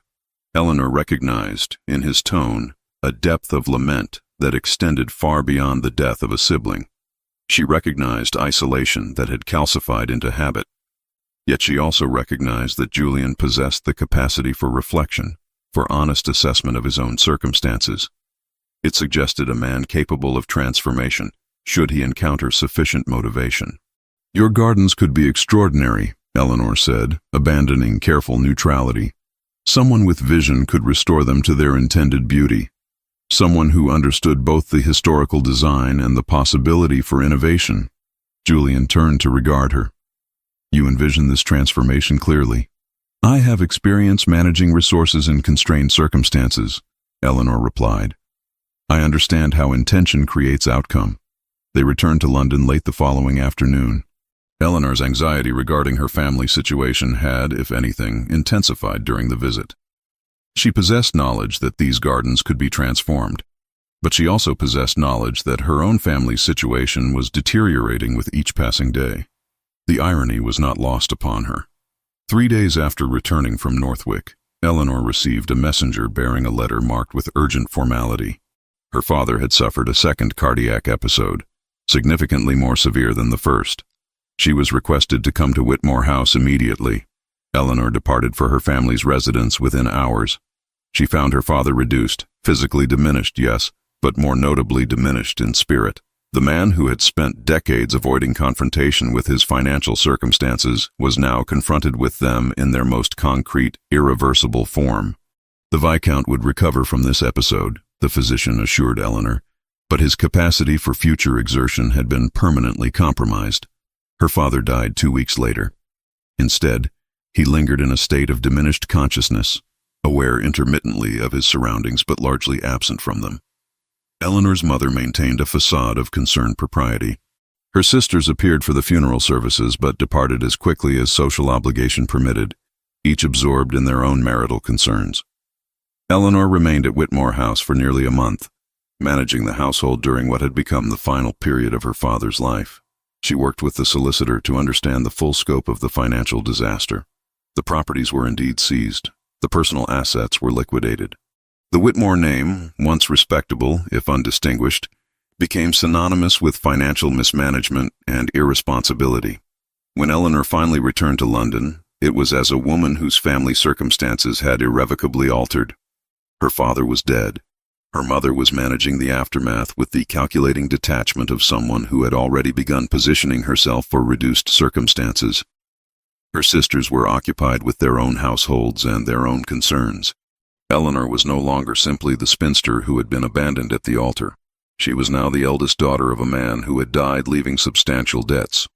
Eleanor recognized, in his tone, a depth of lament that extended far beyond the death of a sibling. She recognized isolation that had calcified into habit. Yet she also recognized that Julian possessed the capacity for reflection, for honest assessment of his own circumstances. It suggested a man capable of transformation, should he encounter sufficient motivation. "Your gardens could be extraordinary," Eleanor said, abandoning careful neutrality. "Someone with vision could restore them to their intended beauty. Someone who understood both the historical design and the possibility for innovation." Julian turned to regard her. "You envision this transformation clearly." "I have experience managing resources in constrained circumstances," Eleanor replied. "I understand how intention creates outcome." They returned to London late the following afternoon. Eleanor's anxiety regarding her family situation had, if anything, intensified during the visit. She possessed knowledge that these gardens could be transformed, but she also possessed knowledge that her own family's situation was deteriorating with each passing day. The irony was not lost upon her. 3 days after returning from Northwick, Eleanor received a messenger bearing a letter marked with urgent formality. Her father had suffered a second cardiac episode, significantly more severe than the first. She was requested to come to Whitmore House immediately. Eleanor departed for her family's residence within hours. She found her father reduced, physically diminished, yes, but more notably diminished in spirit. The man who had spent decades avoiding confrontation with his financial circumstances was now confronted with them in their most concrete, irreversible form. The Viscount would recover from this episode, the physician assured Eleanor, but his capacity for future exertion had been permanently compromised. Her father died 2 weeks later. Instead, he lingered in a state of diminished consciousness, aware intermittently of his surroundings but largely absent from them. Eleanor's mother maintained a facade of concerned propriety. Her sisters appeared for the funeral services but departed as quickly as social obligation permitted, each absorbed in their own marital concerns. Eleanor remained at Whitmore House for nearly a month, managing the household during what had become the final period of her father's life. She worked with the solicitor to understand the full scope of the financial disaster. The properties were indeed seized. The personal assets were liquidated. The Whitmore name, once respectable, if undistinguished, became synonymous with financial mismanagement and irresponsibility. When Eleanor finally returned to London, it was as a woman whose family circumstances had irrevocably altered. Her father was dead. Her mother was managing the aftermath with the calculating detachment of someone who had already begun positioning herself for reduced circumstances. Her sisters were occupied with their own households and their own concerns. Eleanor was no longer simply the spinster who had been abandoned at the altar. She was now the eldest daughter of a man who had died leaving substantial debts.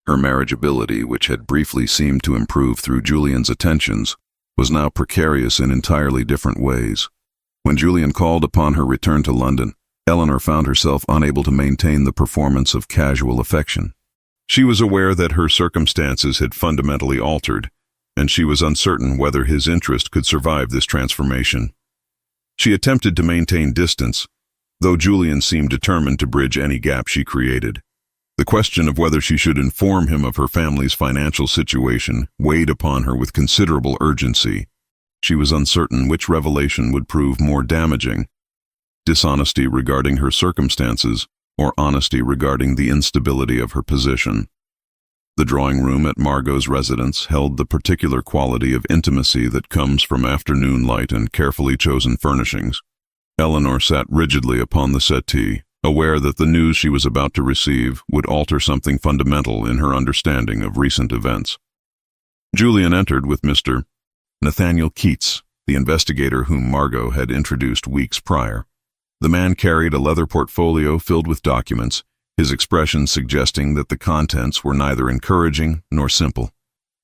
Her marriageability, which had briefly seemed to improve through Julian's attentions, was now precarious in entirely different ways. When Julian called upon her return to London, Eleanor found herself unable to maintain the performance of casual affection. She was aware that her circumstances had fundamentally altered, and she was uncertain whether his interest could survive this transformation. She attempted to maintain distance, though Julian seemed determined to bridge any gap she created. The question of whether she should inform him of her family's financial situation weighed upon her with considerable urgency. She was uncertain which revelation would prove more damaging: dishonesty regarding her circumstances, or honesty regarding the instability of her position. The drawing room at Margot's residence held the particular quality of intimacy that comes from afternoon light and carefully chosen furnishings. Eleanor sat rigidly upon the settee, aware that the news she was about to receive would alter something fundamental in her understanding of recent events. Julian entered with Mr. Nathaniel Keats, the investigator whom Margot had introduced weeks prior. The man carried a leather portfolio filled with documents, his expression suggesting that the contents were neither encouraging nor simple.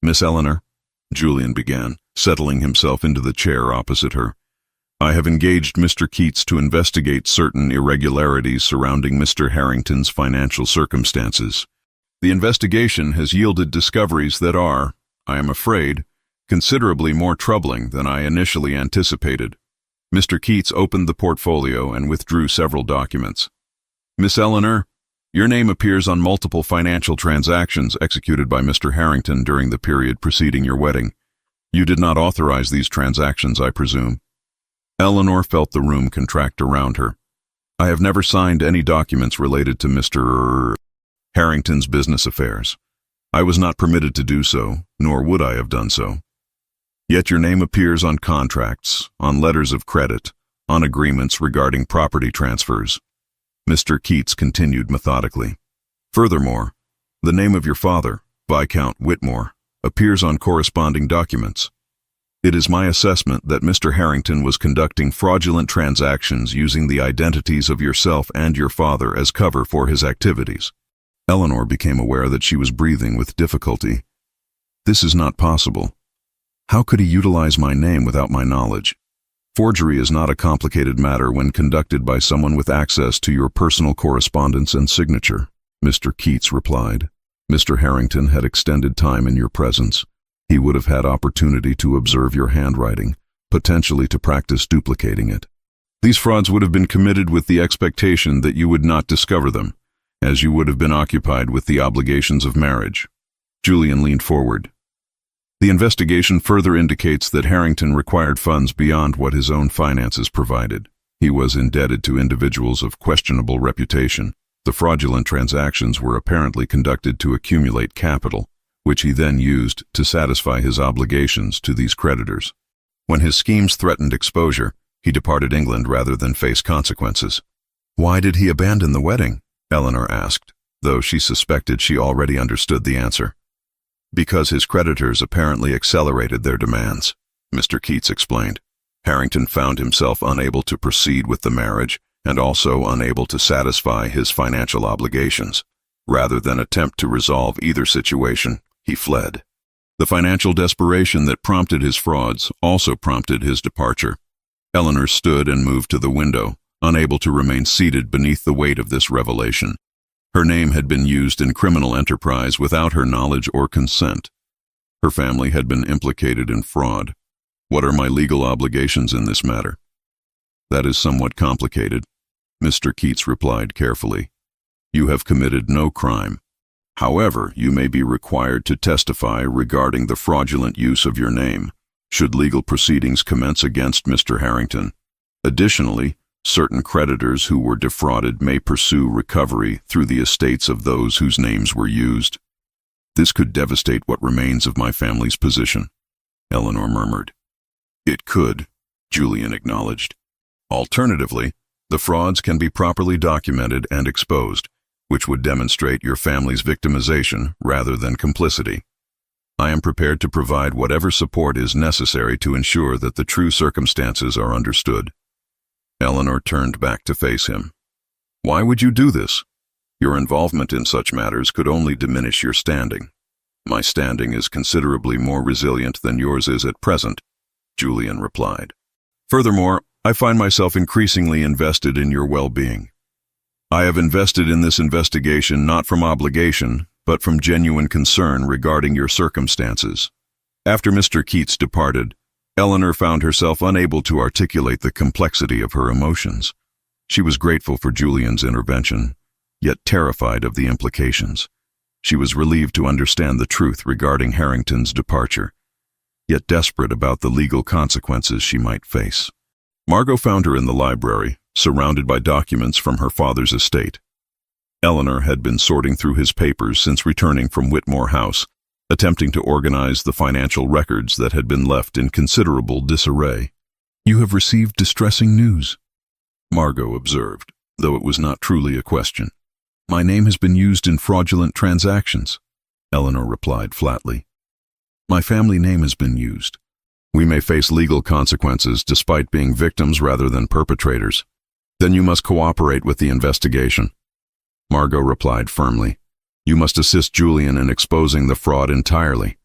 "Miss Eleanor," Julian began, settling himself into the chair opposite her, "I have engaged Mr. Keats to investigate certain irregularities surrounding Mr. Harrington's financial circumstances. The investigation has yielded discoveries that are, I am afraid, considerably more troubling than I initially anticipated." Mr. Keats opened the portfolio and withdrew several documents. "Miss Eleanor, your name appears on multiple financial transactions executed by Mr. Harrington during the period preceding your wedding. You did not authorize these transactions, I presume?" Eleanor felt the room contract around her. "I have never signed any documents related to Mr. Harrington's business affairs. I was not permitted to do so, nor would I have done so. Yet your name appears on contracts, on letters of credit, on agreements regarding property transfers." Mr. Keats continued methodically. "Furthermore, the name of your father, Viscount Whitmore, appears on corresponding documents. It is my assessment that Mr. Harrington was conducting fraudulent transactions using the identities of yourself and your father as cover for his activities." Eleanor became aware that she was breathing with difficulty. "This is not possible. How could he utilize my name without my knowledge? Forgery is not a complicated matter when conducted by someone with access to your personal correspondence and signature," Mr. Keats replied. "Mr. Harrington had extended time in your presence. He would have had opportunity to observe your handwriting, potentially to practice duplicating it. These frauds would have been committed with the expectation that you would not discover them, as you would have been occupied with the obligations of marriage." Julian leaned forward. "The investigation further indicates that Harrington required funds beyond what his own finances provided. He was indebted to individuals of questionable reputation. The fraudulent transactions were apparently conducted to accumulate capital, which he then used to satisfy his obligations to these creditors. When his schemes threatened exposure, he departed England rather than face consequences." "Why did he abandon the wedding?" Eleanor asked, though she suspected she already understood the answer. "Because his creditors apparently accelerated their demands," Mr. Keats explained. "Harrington found himself unable to proceed with the marriage and also unable to satisfy his financial obligations. Rather than attempt to resolve either situation, he fled. The financial desperation that prompted his frauds also prompted his departure." Eleanor stood and moved to the window, unable to remain seated beneath the weight of this revelation. Her name had been used in criminal enterprise without her knowledge or consent. Her family had been implicated in fraud. What are my legal obligations in this matter? "That is somewhat complicated," Mr. Keats replied carefully. "You have committed no crime. However, you may be required to testify regarding the fraudulent use of your name, should legal proceedings commence against Mr. Harrington. Additionally, certain creditors who were defrauded may pursue recovery through the estates of those whose names were used. This could devastate what remains of my family's position," Eleanor murmured. "It could," Julian acknowledged. "Alternatively, the frauds can be properly documented and exposed, which would demonstrate your family's victimization rather than complicity. I am prepared to provide whatever support is necessary to ensure that the true circumstances are understood." Eleanor turned back to face him. "Why would you do this? Your involvement in such matters could only diminish your standing. My standing is considerably more resilient than yours is at present," Julian replied. "Furthermore, I find myself increasingly invested in your well-being. I have invested in this investigation not from obligation, but from genuine concern regarding your circumstances. After Mr. Keats departed, Eleanor found herself unable to articulate the complexity of her emotions. She was grateful for Julian's intervention, yet terrified of the implications. She was relieved to understand the truth regarding Harrington's departure, yet desperate about the legal consequences she might face. Margot found her in the library, surrounded by documents from her father's estate. Eleanor had been sorting through his papers since returning from Whitmore House, attempting to organize the financial records that had been left in considerable disarray. "You have received distressing news," Margot observed, though it was not truly a question. "My name has been used in fraudulent transactions," Eleanor replied flatly. "My family name has been used. We may face legal consequences despite being victims rather than perpetrators. Then you must cooperate with the investigation," Margot replied firmly. "You must assist Julian in exposing the fraud entirely.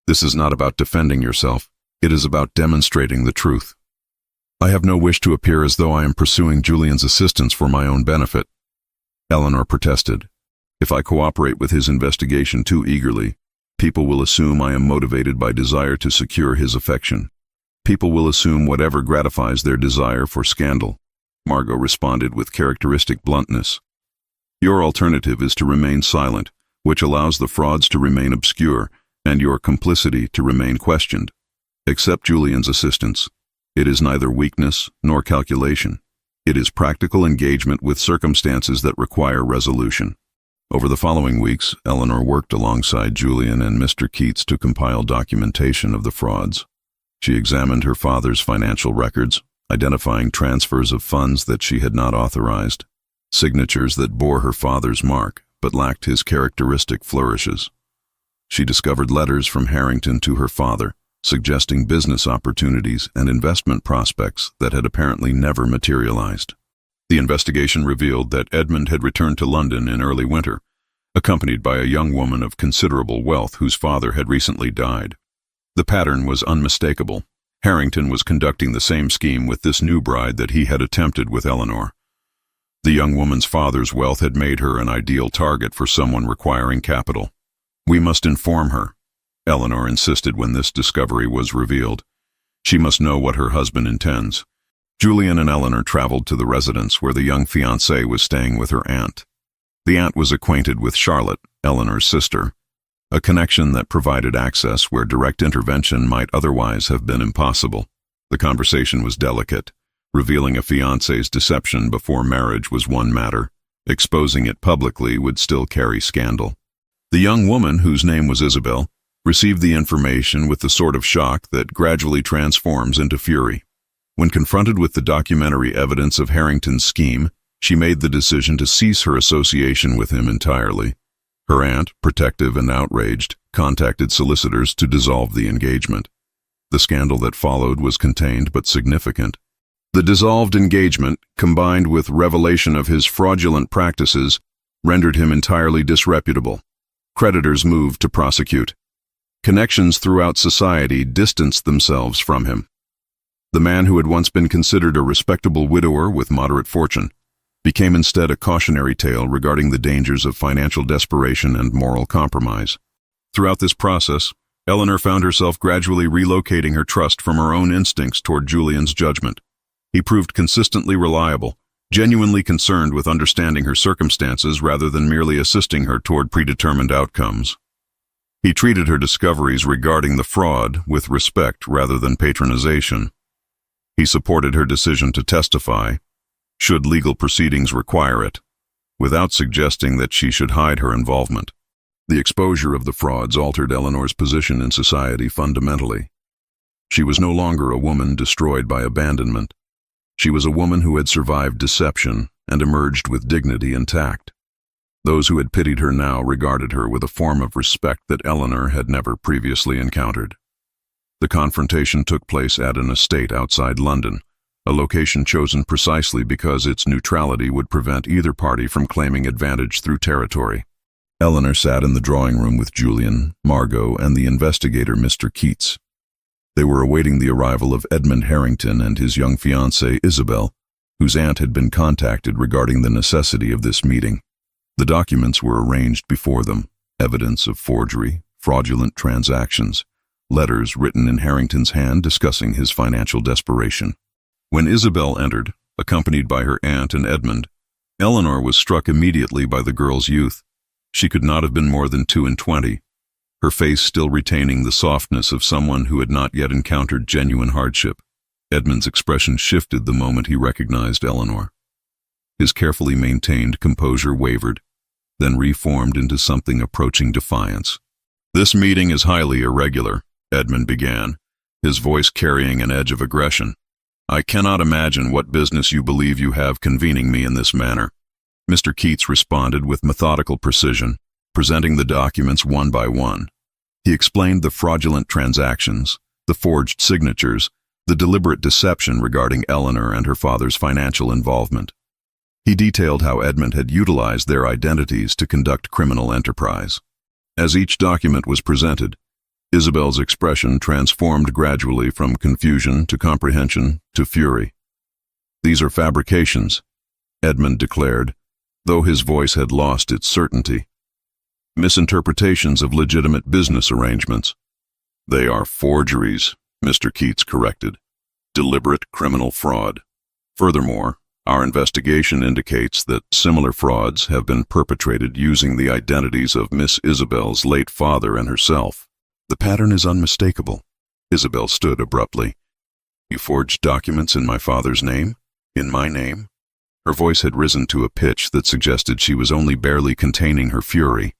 This is not about defending yourself. It is about demonstrating the truth." "I have no wish to appear as though I am pursuing Julian's assistance for my own benefit," Eleanor protested. "If I cooperate with his investigation too eagerly, people will assume I am motivated by desire to secure his affection. People will assume whatever gratifies their desire for scandal," Margot responded with characteristic bluntness. "Your alternative is to remain silent, which allows the frauds to remain obscure and your complicity to remain questioned. Accept Julian's assistance. It is neither weakness nor calculation. It is practical engagement with circumstances that require resolution." Over the following weeks, Eleanor worked alongside Julian and Mr. Keats to compile documentation of the frauds. She examined her father's financial records, identifying transfers of funds that she had not authorized, signatures that bore her father's mark but lacked his characteristic flourishes. She discovered letters from Harrington to her father, suggesting business opportunities and investment prospects that had apparently never materialized. The investigation revealed that Edmund had returned to London in early winter, accompanied by a young woman of considerable wealth whose father had recently died. The pattern was unmistakable. Harrington was conducting the same scheme with this new bride that he had attempted with Eleanor. The young woman's father's wealth had made her an ideal target for someone requiring capital. "We must inform her," Eleanor insisted when this discovery was revealed. "She must know what her husband intends." Julian and Eleanor traveled to the residence where the young fiancée was staying with her aunt. The aunt was acquainted with Charlotte, Eleanor's sister, a connection that provided access where direct intervention might otherwise have been impossible. The conversation was delicate. Revealing a fiancé's deception before marriage was one matter. Exposing it publicly would still carry scandal. The young woman, whose name was Isabel, received the information with the sort of shock that gradually transforms into fury. When confronted with the documentary evidence of Harrington's scheme, she made the decision to cease her association with him entirely. Her aunt, protective and outraged, contacted solicitors to dissolve the engagement. The scandal that followed was contained but significant. The dissolved engagement, combined with revelation of his fraudulent practices, rendered him entirely disreputable. Creditors moved to prosecute. Connections throughout society distanced themselves from him. The man who had once been considered a respectable widower with moderate fortune became instead a cautionary tale regarding the dangers of financial desperation and moral compromise. Throughout this process, Eleanor found herself gradually relocating her trust from her own instincts toward Julian's judgment. He proved consistently reliable, genuinely concerned with understanding her circumstances rather than merely assisting her toward predetermined outcomes. He treated her discoveries regarding the fraud with respect rather than patronization. He supported her decision to testify, should legal proceedings require it, without suggesting that she should hide her involvement. The exposure of the frauds altered Eleanor's position in society fundamentally. She was no longer a woman destroyed by abandonment. She was a woman who had survived deception and emerged with dignity and tact. Those who had pitied her now regarded her with a form of respect that Eleanor had never previously encountered. The confrontation took place at an estate outside London, a location chosen precisely because its neutrality would prevent either party from claiming advantage through territory. Eleanor sat in the drawing room with Julian, Margot, and the investigator, Mr. Keats. They were awaiting the arrival of Edmund Harrington and his young fiancée, Isabel, whose aunt had been contacted regarding the necessity of this meeting. The documents were arranged before them, evidence of forgery, fraudulent transactions, letters written in Harrington's hand discussing his financial desperation. When Isabel entered, accompanied by her aunt and Edmund, Eleanor was struck immediately by the girl's youth. She could not have been more than 22, her face still retaining the softness of someone who had not yet encountered genuine hardship. Edmund's expression shifted the moment he recognized Eleanor. His carefully maintained composure wavered, then reformed into something approaching defiance. "This meeting is highly irregular," Edmund began, his voice carrying an edge of aggression. "I cannot imagine what business you believe you have convening me in this manner." Mr. Keats responded with methodical precision, presenting the documents one by one. He explained the fraudulent transactions, the forged signatures, the deliberate deception regarding Eleanor and her father's financial involvement. He detailed how Edmund had utilized their identities to conduct criminal enterprise. As each document was presented, Isabel's expression transformed gradually from confusion to comprehension to fury. "These are fabrications," Edmund declared, though his voice had lost its certainty. "Misinterpretations of legitimate business arrangements." "They are forgeries," Mr. Keats corrected. "Deliberate criminal fraud. Furthermore, our investigation indicates that similar frauds have been perpetrated using the identities of Miss Isabel's late father and herself." "The pattern is unmistakable." Isabel stood abruptly. "You forged documents in my father's name? In my name?" Her voice had risen to a pitch that suggested she was only barely containing her fury.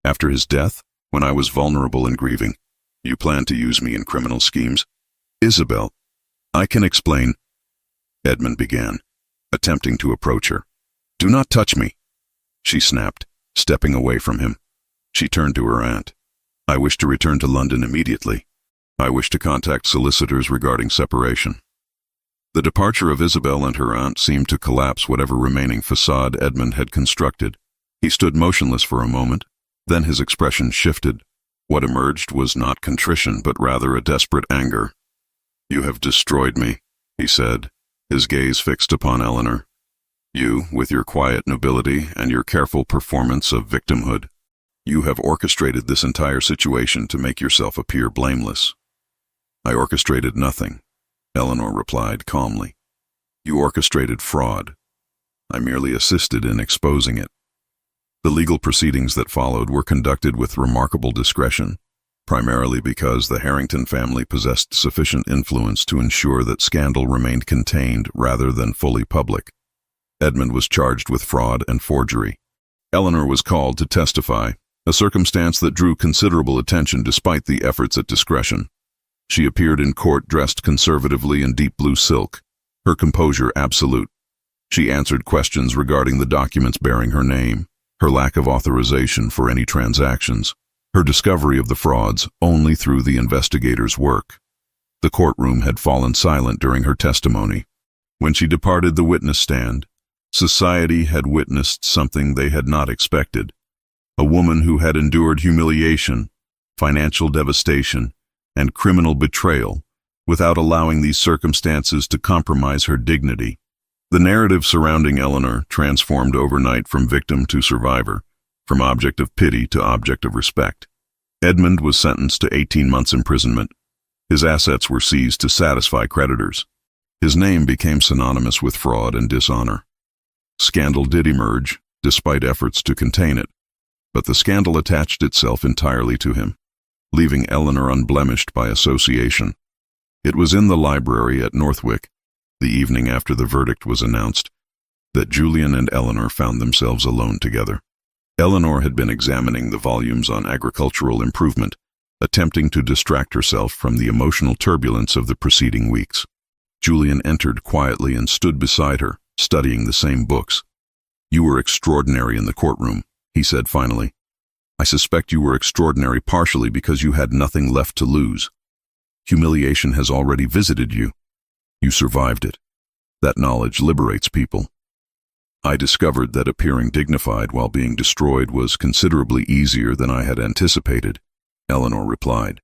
"After his death, when I was vulnerable and grieving, you planned to use me in criminal schemes?" "Isabel, I can explain," Edmund began, attempting to approach her. "Do not touch me," she snapped, stepping away from him. She turned to her aunt. "I wish to return to London immediately. I wish to contact solicitors regarding separation." The departure of Isabel and her aunt seemed to collapse whatever remaining facade Edmund had constructed. He stood motionless for a moment, then his expression shifted. What emerged was not contrition, but rather a desperate anger. "You have destroyed me," he said, his gaze fixed upon Eleanor. "You, with your quiet nobility and your careful performance of victimhood. You have orchestrated this entire situation to make yourself appear blameless." "I orchestrated nothing," Eleanor replied calmly. "You orchestrated fraud. I merely assisted in exposing it." The legal proceedings that followed were conducted with remarkable discretion, primarily because the Harrington family possessed sufficient influence to ensure that scandal remained contained rather than fully public. Edmund was charged with fraud and forgery. Eleanor was called to testify, a circumstance that drew considerable attention despite the efforts at discretion. She appeared in court dressed conservatively in deep blue silk, her composure absolute. She answered questions regarding the documents bearing her name, her lack of authorization for any transactions, her discovery of the frauds only through the investigators' work. The courtroom had fallen silent during her testimony. When she departed the witness stand, society had witnessed something they had not expected. A woman who had endured humiliation, financial devastation, and criminal betrayal without allowing these circumstances to compromise her dignity. The narrative surrounding Eleanor transformed overnight from victim to survivor, from object of pity to object of respect. Edmund was sentenced to 18 months imprisonment. His assets were seized to satisfy creditors. His name became synonymous with fraud and dishonor. Scandal did emerge, despite efforts to contain it, but the scandal attached itself entirely to him, leaving Eleanor unblemished by association. It was in the library at Northwick, the evening after the verdict was announced, that Julian and Eleanor found themselves alone together. Eleanor had been examining the volumes on agricultural improvement, attempting to distract herself from the emotional turbulence of the preceding weeks. Julian entered quietly and stood beside her, studying the same books. "You were extraordinary in the courtroom," he said finally. "I suspect you were extraordinary partially because you had nothing left to lose. Humiliation has already visited you. You survived it. That knowledge liberates people." "I discovered that appearing dignified while being destroyed was considerably easier than I had anticipated," Eleanor replied.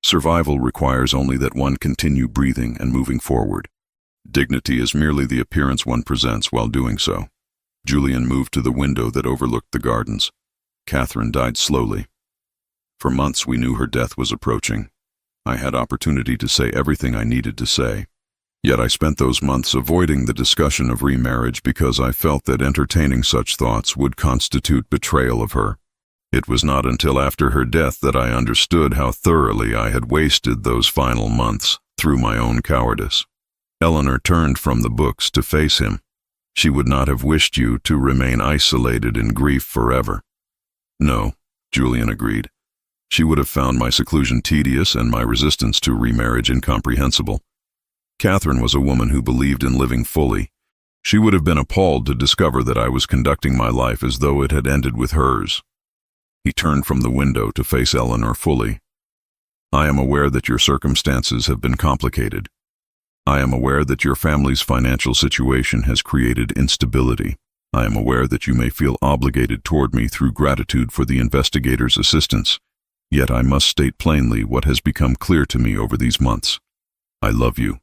"Survival requires only that one continue breathing and moving forward. Dignity is merely the appearance one presents while doing so." Julian moved to the window that overlooked the gardens. Catherine died slowly. For months we knew her death was approaching. I had opportunity to say everything I needed to say. Yet I spent those months avoiding the discussion of remarriage because I felt that entertaining such thoughts would constitute betrayal of her. It was not until after her death that I understood how thoroughly I had wasted those final months through my own cowardice. Eleanor turned from the books to face him. She would not have wished you to remain isolated in grief forever. No, Julian agreed. She would have found my seclusion tedious and my resistance to remarriage incomprehensible. Catherine was a woman who believed in living fully. She would have been appalled to discover that I was conducting my life as though it had ended with hers. He turned from the window to face Eleanor fully. I am aware that your circumstances have been complicated. I am aware that your family's financial situation has created instability. I am aware that you may feel obligated toward me through gratitude for the investigator's assistance. Yet I must state plainly what has become clear to me over these months. I love you.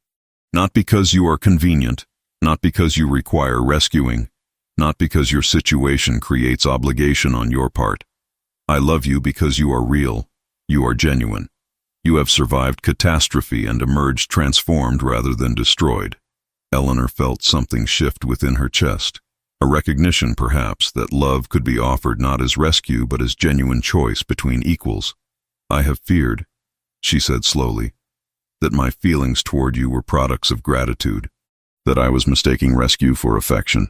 Not because you are convenient, not because you require rescuing, not because your situation creates obligation on your part. I love you because you are real, you are genuine. You have survived catastrophe and emerged transformed rather than destroyed. Eleanor felt something shift within her chest, a recognition perhaps that love could be offered not as rescue but as genuine choice between equals. I have feared, she said slowly, that my feelings toward you were products of gratitude, that I was mistaking rescue for affection.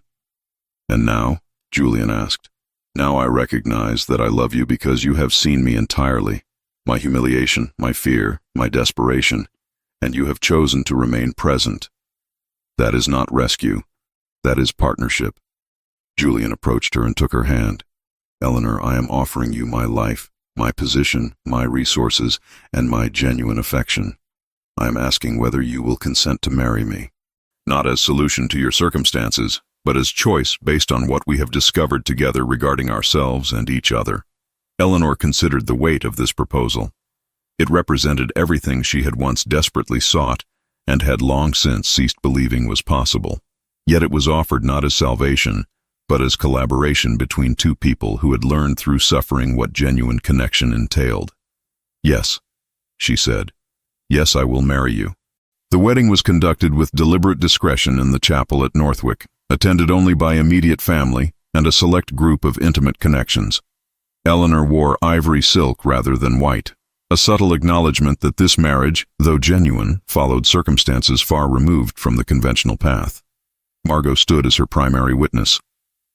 And now, Julian asked, now I recognize that I love you because you have seen me entirely, my humiliation, my fear, my desperation, and you have chosen to remain present. That is not rescue. That is partnership. Julian approached her and took her hand. Eleanor, I am offering you my life, my position, my resources, and my genuine affection. I am asking whether you will consent to marry me. Not as solution to your circumstances, but as choice based on what we have discovered together regarding ourselves and each other. Eleanor considered the weight of this proposal. It represented everything she had once desperately sought and had long since ceased believing was possible. Yet it was offered not as salvation, but as collaboration between two people who had learned through suffering what genuine connection entailed. Yes, she said. Yes, I will marry you. The wedding was conducted with deliberate discretion in the chapel at Northwick, attended only by immediate family and a select group of intimate connections. Eleanor wore ivory silk rather than white, a subtle acknowledgement that this marriage, though genuine, followed circumstances far removed from the conventional path. Margot stood as her primary witness,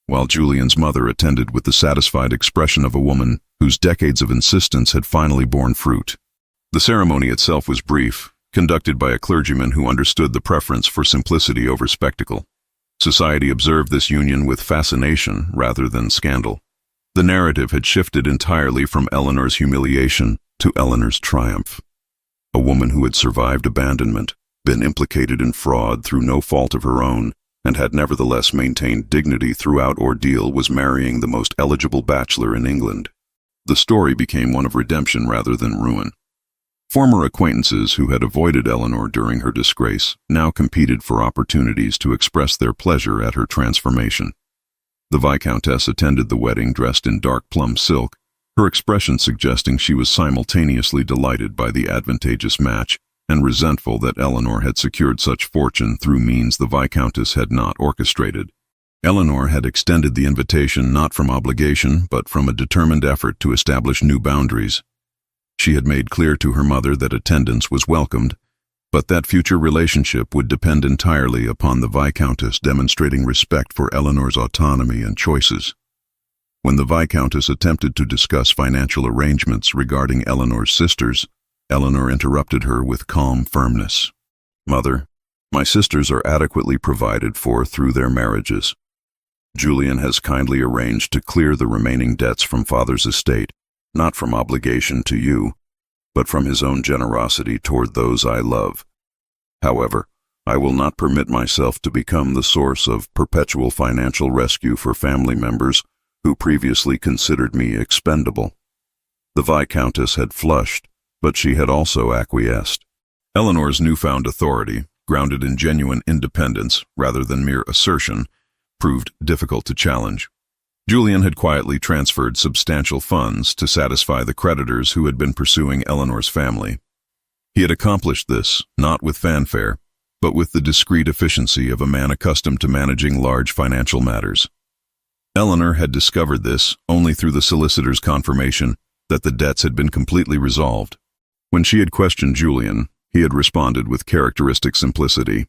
while Julian's mother attended with the satisfied expression of a woman whose decades of insistence had finally borne fruit. The ceremony itself was brief, conducted by a clergyman who understood the preference for simplicity over spectacle. Society observed this union with fascination rather than scandal. The narrative had shifted entirely from Eleanor's humiliation to Eleanor's triumph. A woman who had survived abandonment, been implicated in fraud through no fault of her own, and had nevertheless maintained dignity throughout ordeal was marrying the most eligible bachelor in England. The story became one of redemption rather than ruin. Former acquaintances who had avoided Eleanor during her disgrace now competed for opportunities to express their pleasure at her transformation. The Viscountess attended the wedding dressed in dark plum silk, her expression suggesting she was simultaneously delighted by the advantageous match and resentful that Eleanor had secured such fortune through means the Viscountess had not orchestrated. Eleanor had extended the invitation not from obligation but from a determined effort to establish new boundaries. She had made clear to her mother that attendance was welcomed, but that future relationship would depend entirely upon the Viscountess demonstrating respect for Eleanor's autonomy and choices. When the Viscountess attempted to discuss financial arrangements regarding Eleanor's sisters, Eleanor interrupted her with calm firmness. "Mother, my sisters are adequately provided for through their marriages. Julian has kindly arranged to clear the remaining debts from Father's estate, not from obligation to you, but from his own generosity toward those I love. However, I will not permit myself to become the source of perpetual financial rescue for family members who previously considered me expendable." The Viscountess had flushed, but she had also acquiesced. Eleanor's newfound authority, grounded in genuine independence rather than mere assertion, proved difficult to challenge. Julian had quietly transferred substantial funds to satisfy the creditors who had been pursuing Eleanor's family. He had accomplished this, not with fanfare, but with the discreet efficiency of a man accustomed to managing large financial matters. Eleanor had discovered this only through the solicitor's confirmation that the debts had been completely resolved. When she had questioned Julian, he had responded with characteristic simplicity.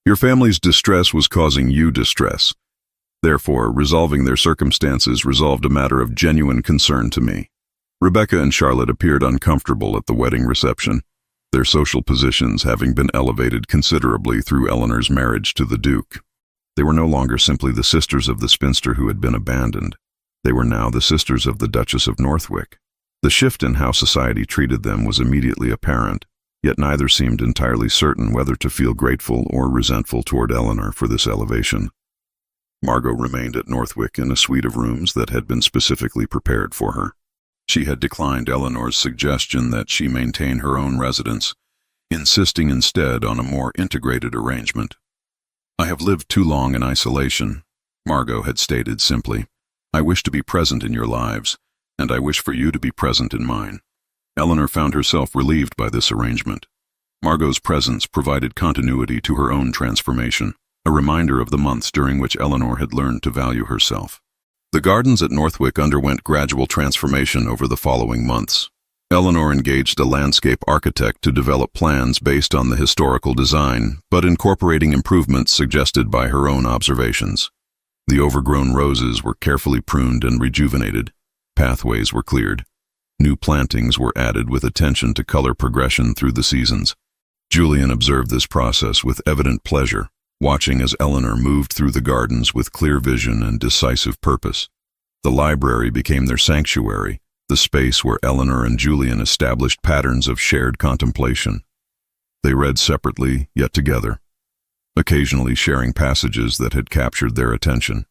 "Your family's distress was causing you distress. Therefore, resolving their circumstances resolved a matter of genuine concern to me." Rebecca and Charlotte appeared uncomfortable at the wedding reception, their social positions having been elevated considerably through Eleanor's marriage to the Duke. They were no longer simply the sisters of the spinster who had been abandoned. They were now the sisters of the Duchess of Northwick. The shift in how society treated them was immediately apparent, yet neither seemed entirely certain whether to feel grateful or resentful toward Eleanor for this elevation. Margot remained at Northwick in a suite of rooms that had been specifically prepared for her. She had declined Eleanor's suggestion that she maintain her own residence, insisting instead on a more integrated arrangement. "I have lived too long in isolation," Margot had stated simply. "I wish to be present in your lives, and I wish for you to be present in mine." Eleanor found herself relieved by this arrangement. Margot's presence provided continuity to her own transformation, a reminder of the months during which Eleanor had learned to value herself. The gardens at Northwick underwent gradual transformation over the following months. Eleanor engaged a landscape architect to develop plans based on the historical design, but incorporating improvements suggested by her own observations. The overgrown roses were carefully pruned and rejuvenated. Pathways were cleared. New plantings were added with attention to color progression through the seasons. Julian observed this process with evident pleasure, watching as Eleanor moved through the gardens with clear vision and decisive purpose. The library became their sanctuary, the space where Eleanor and Julian established patterns of shared contemplation. They read separately, yet together, occasionally sharing passages that had captured their attention.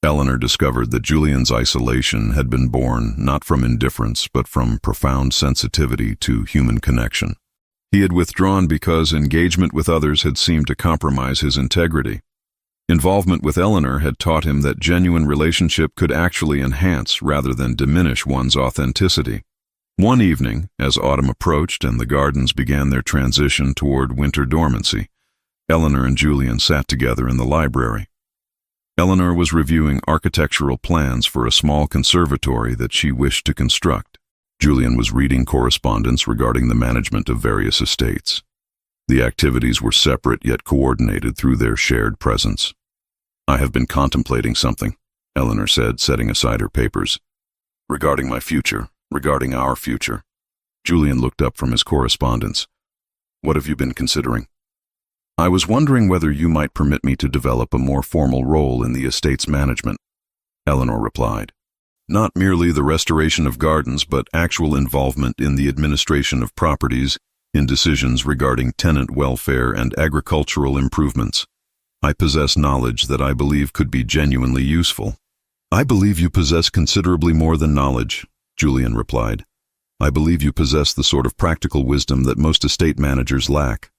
Eleanor discovered that Julian's isolation had been born not from indifference but from profound sensitivity to human connection. He had withdrawn because engagement with others had seemed to compromise his integrity. Involvement with Eleanor had taught him that genuine relationship could actually enhance rather than diminish one's authenticity. One evening, as autumn approached and the gardens began their transition toward winter dormancy, Eleanor and Julian sat together in the library. Eleanor was reviewing architectural plans for a small conservatory that she wished to construct. Julian was reading correspondence regarding the management of various estates. The activities were separate yet coordinated through their shared presence. "I have been contemplating something," Eleanor said, setting aside her papers. "Regarding my future, regarding our future." Julian looked up from his correspondence. "What have you been considering?" "I was wondering whether you might permit me to develop a more formal role in the estate's management," Eleanor replied. "Not merely the restoration of gardens, but actual involvement in the administration of properties, in decisions regarding tenant welfare and agricultural improvements. I possess knowledge that I believe could be genuinely useful." "I believe you possess considerably more than knowledge," Julian replied. "I believe you possess the sort of practical wisdom that most estate managers lack.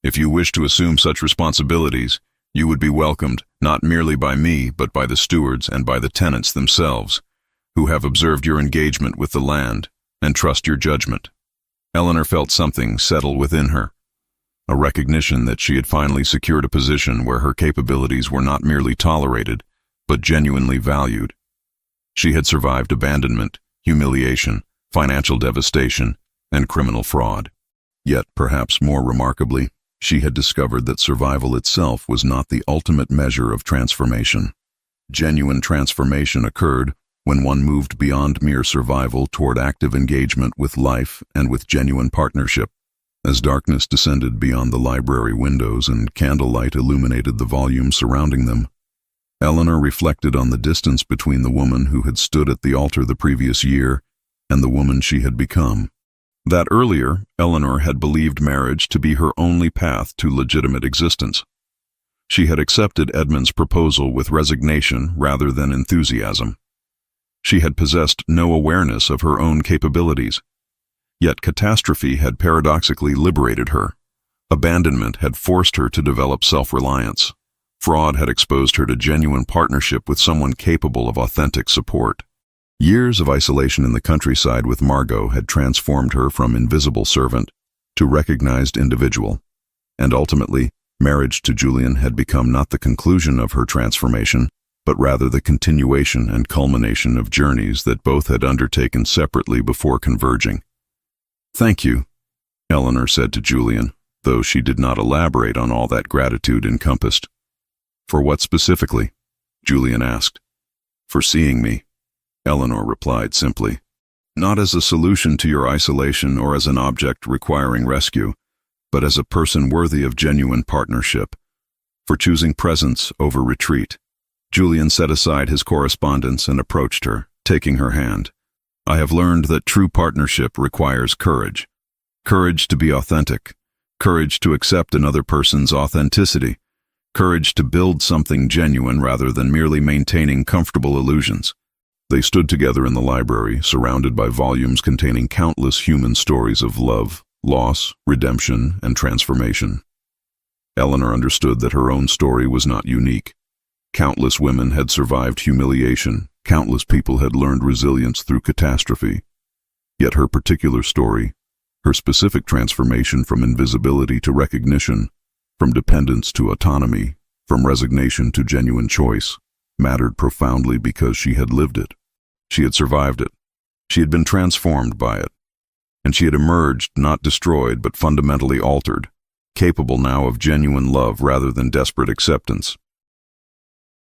If you wish to assume such responsibilities, you would be welcomed not merely by me but by the stewards and by the tenants themselves, who have observed your engagement with the land and trust your judgment." Eleanor felt something settle within her, a recognition that she had finally secured a position where her capabilities were not merely tolerated, but genuinely valued. She had survived abandonment, humiliation, financial devastation, and criminal fraud. Yet, perhaps more remarkably, she had discovered that survival itself was not the ultimate measure of transformation. Genuine transformation occurred when one moved beyond mere survival toward active engagement with life and with genuine partnership. As darkness descended beyond the library windows and candlelight illuminated the volumes surrounding them, Eleanor reflected on the distance between the woman who had stood at the altar the previous year and the woman she had become. That earlier, Eleanor had believed marriage to be her only path to legitimate existence. She had accepted Edmund's proposal with resignation rather than enthusiasm. She had possessed no awareness of her own capabilities. Yet catastrophe had paradoxically liberated her. Abandonment had forced her to develop self-reliance. Fraud had exposed her to genuine partnership with someone capable of authentic support. Years of isolation in the countryside with Margot had transformed her from invisible servant to recognized individual, and ultimately, marriage to Julian had become not the conclusion of her transformation, but rather the continuation and culmination of journeys that both had undertaken separately before converging. "Thank you," Eleanor said to Julian, though she did not elaborate on all that gratitude encompassed. "For what specifically?" Julian asked. "For seeing me," Eleanor replied simply. "Not as a solution to your isolation or as an object requiring rescue, but as a person worthy of genuine partnership. For choosing presence over retreat." Julian set aside his correspondence and approached her, taking her hand. "I have learned that true partnership requires courage. Courage to be authentic. Courage to accept another person's authenticity. Courage to build something genuine rather than merely maintaining comfortable illusions." They stood together in the library, surrounded by volumes containing countless human stories of love, loss, redemption, and transformation. Eleanor understood that her own story was not unique. Countless women had survived humiliation, countless people had learned resilience through catastrophe. Yet her particular story, her specific transformation from invisibility to recognition, from dependence to autonomy, from resignation to genuine choice, mattered profoundly because she had lived it. She had survived it. She had been transformed by it. And she had emerged, not destroyed, but fundamentally altered, capable now of genuine love rather than desperate acceptance.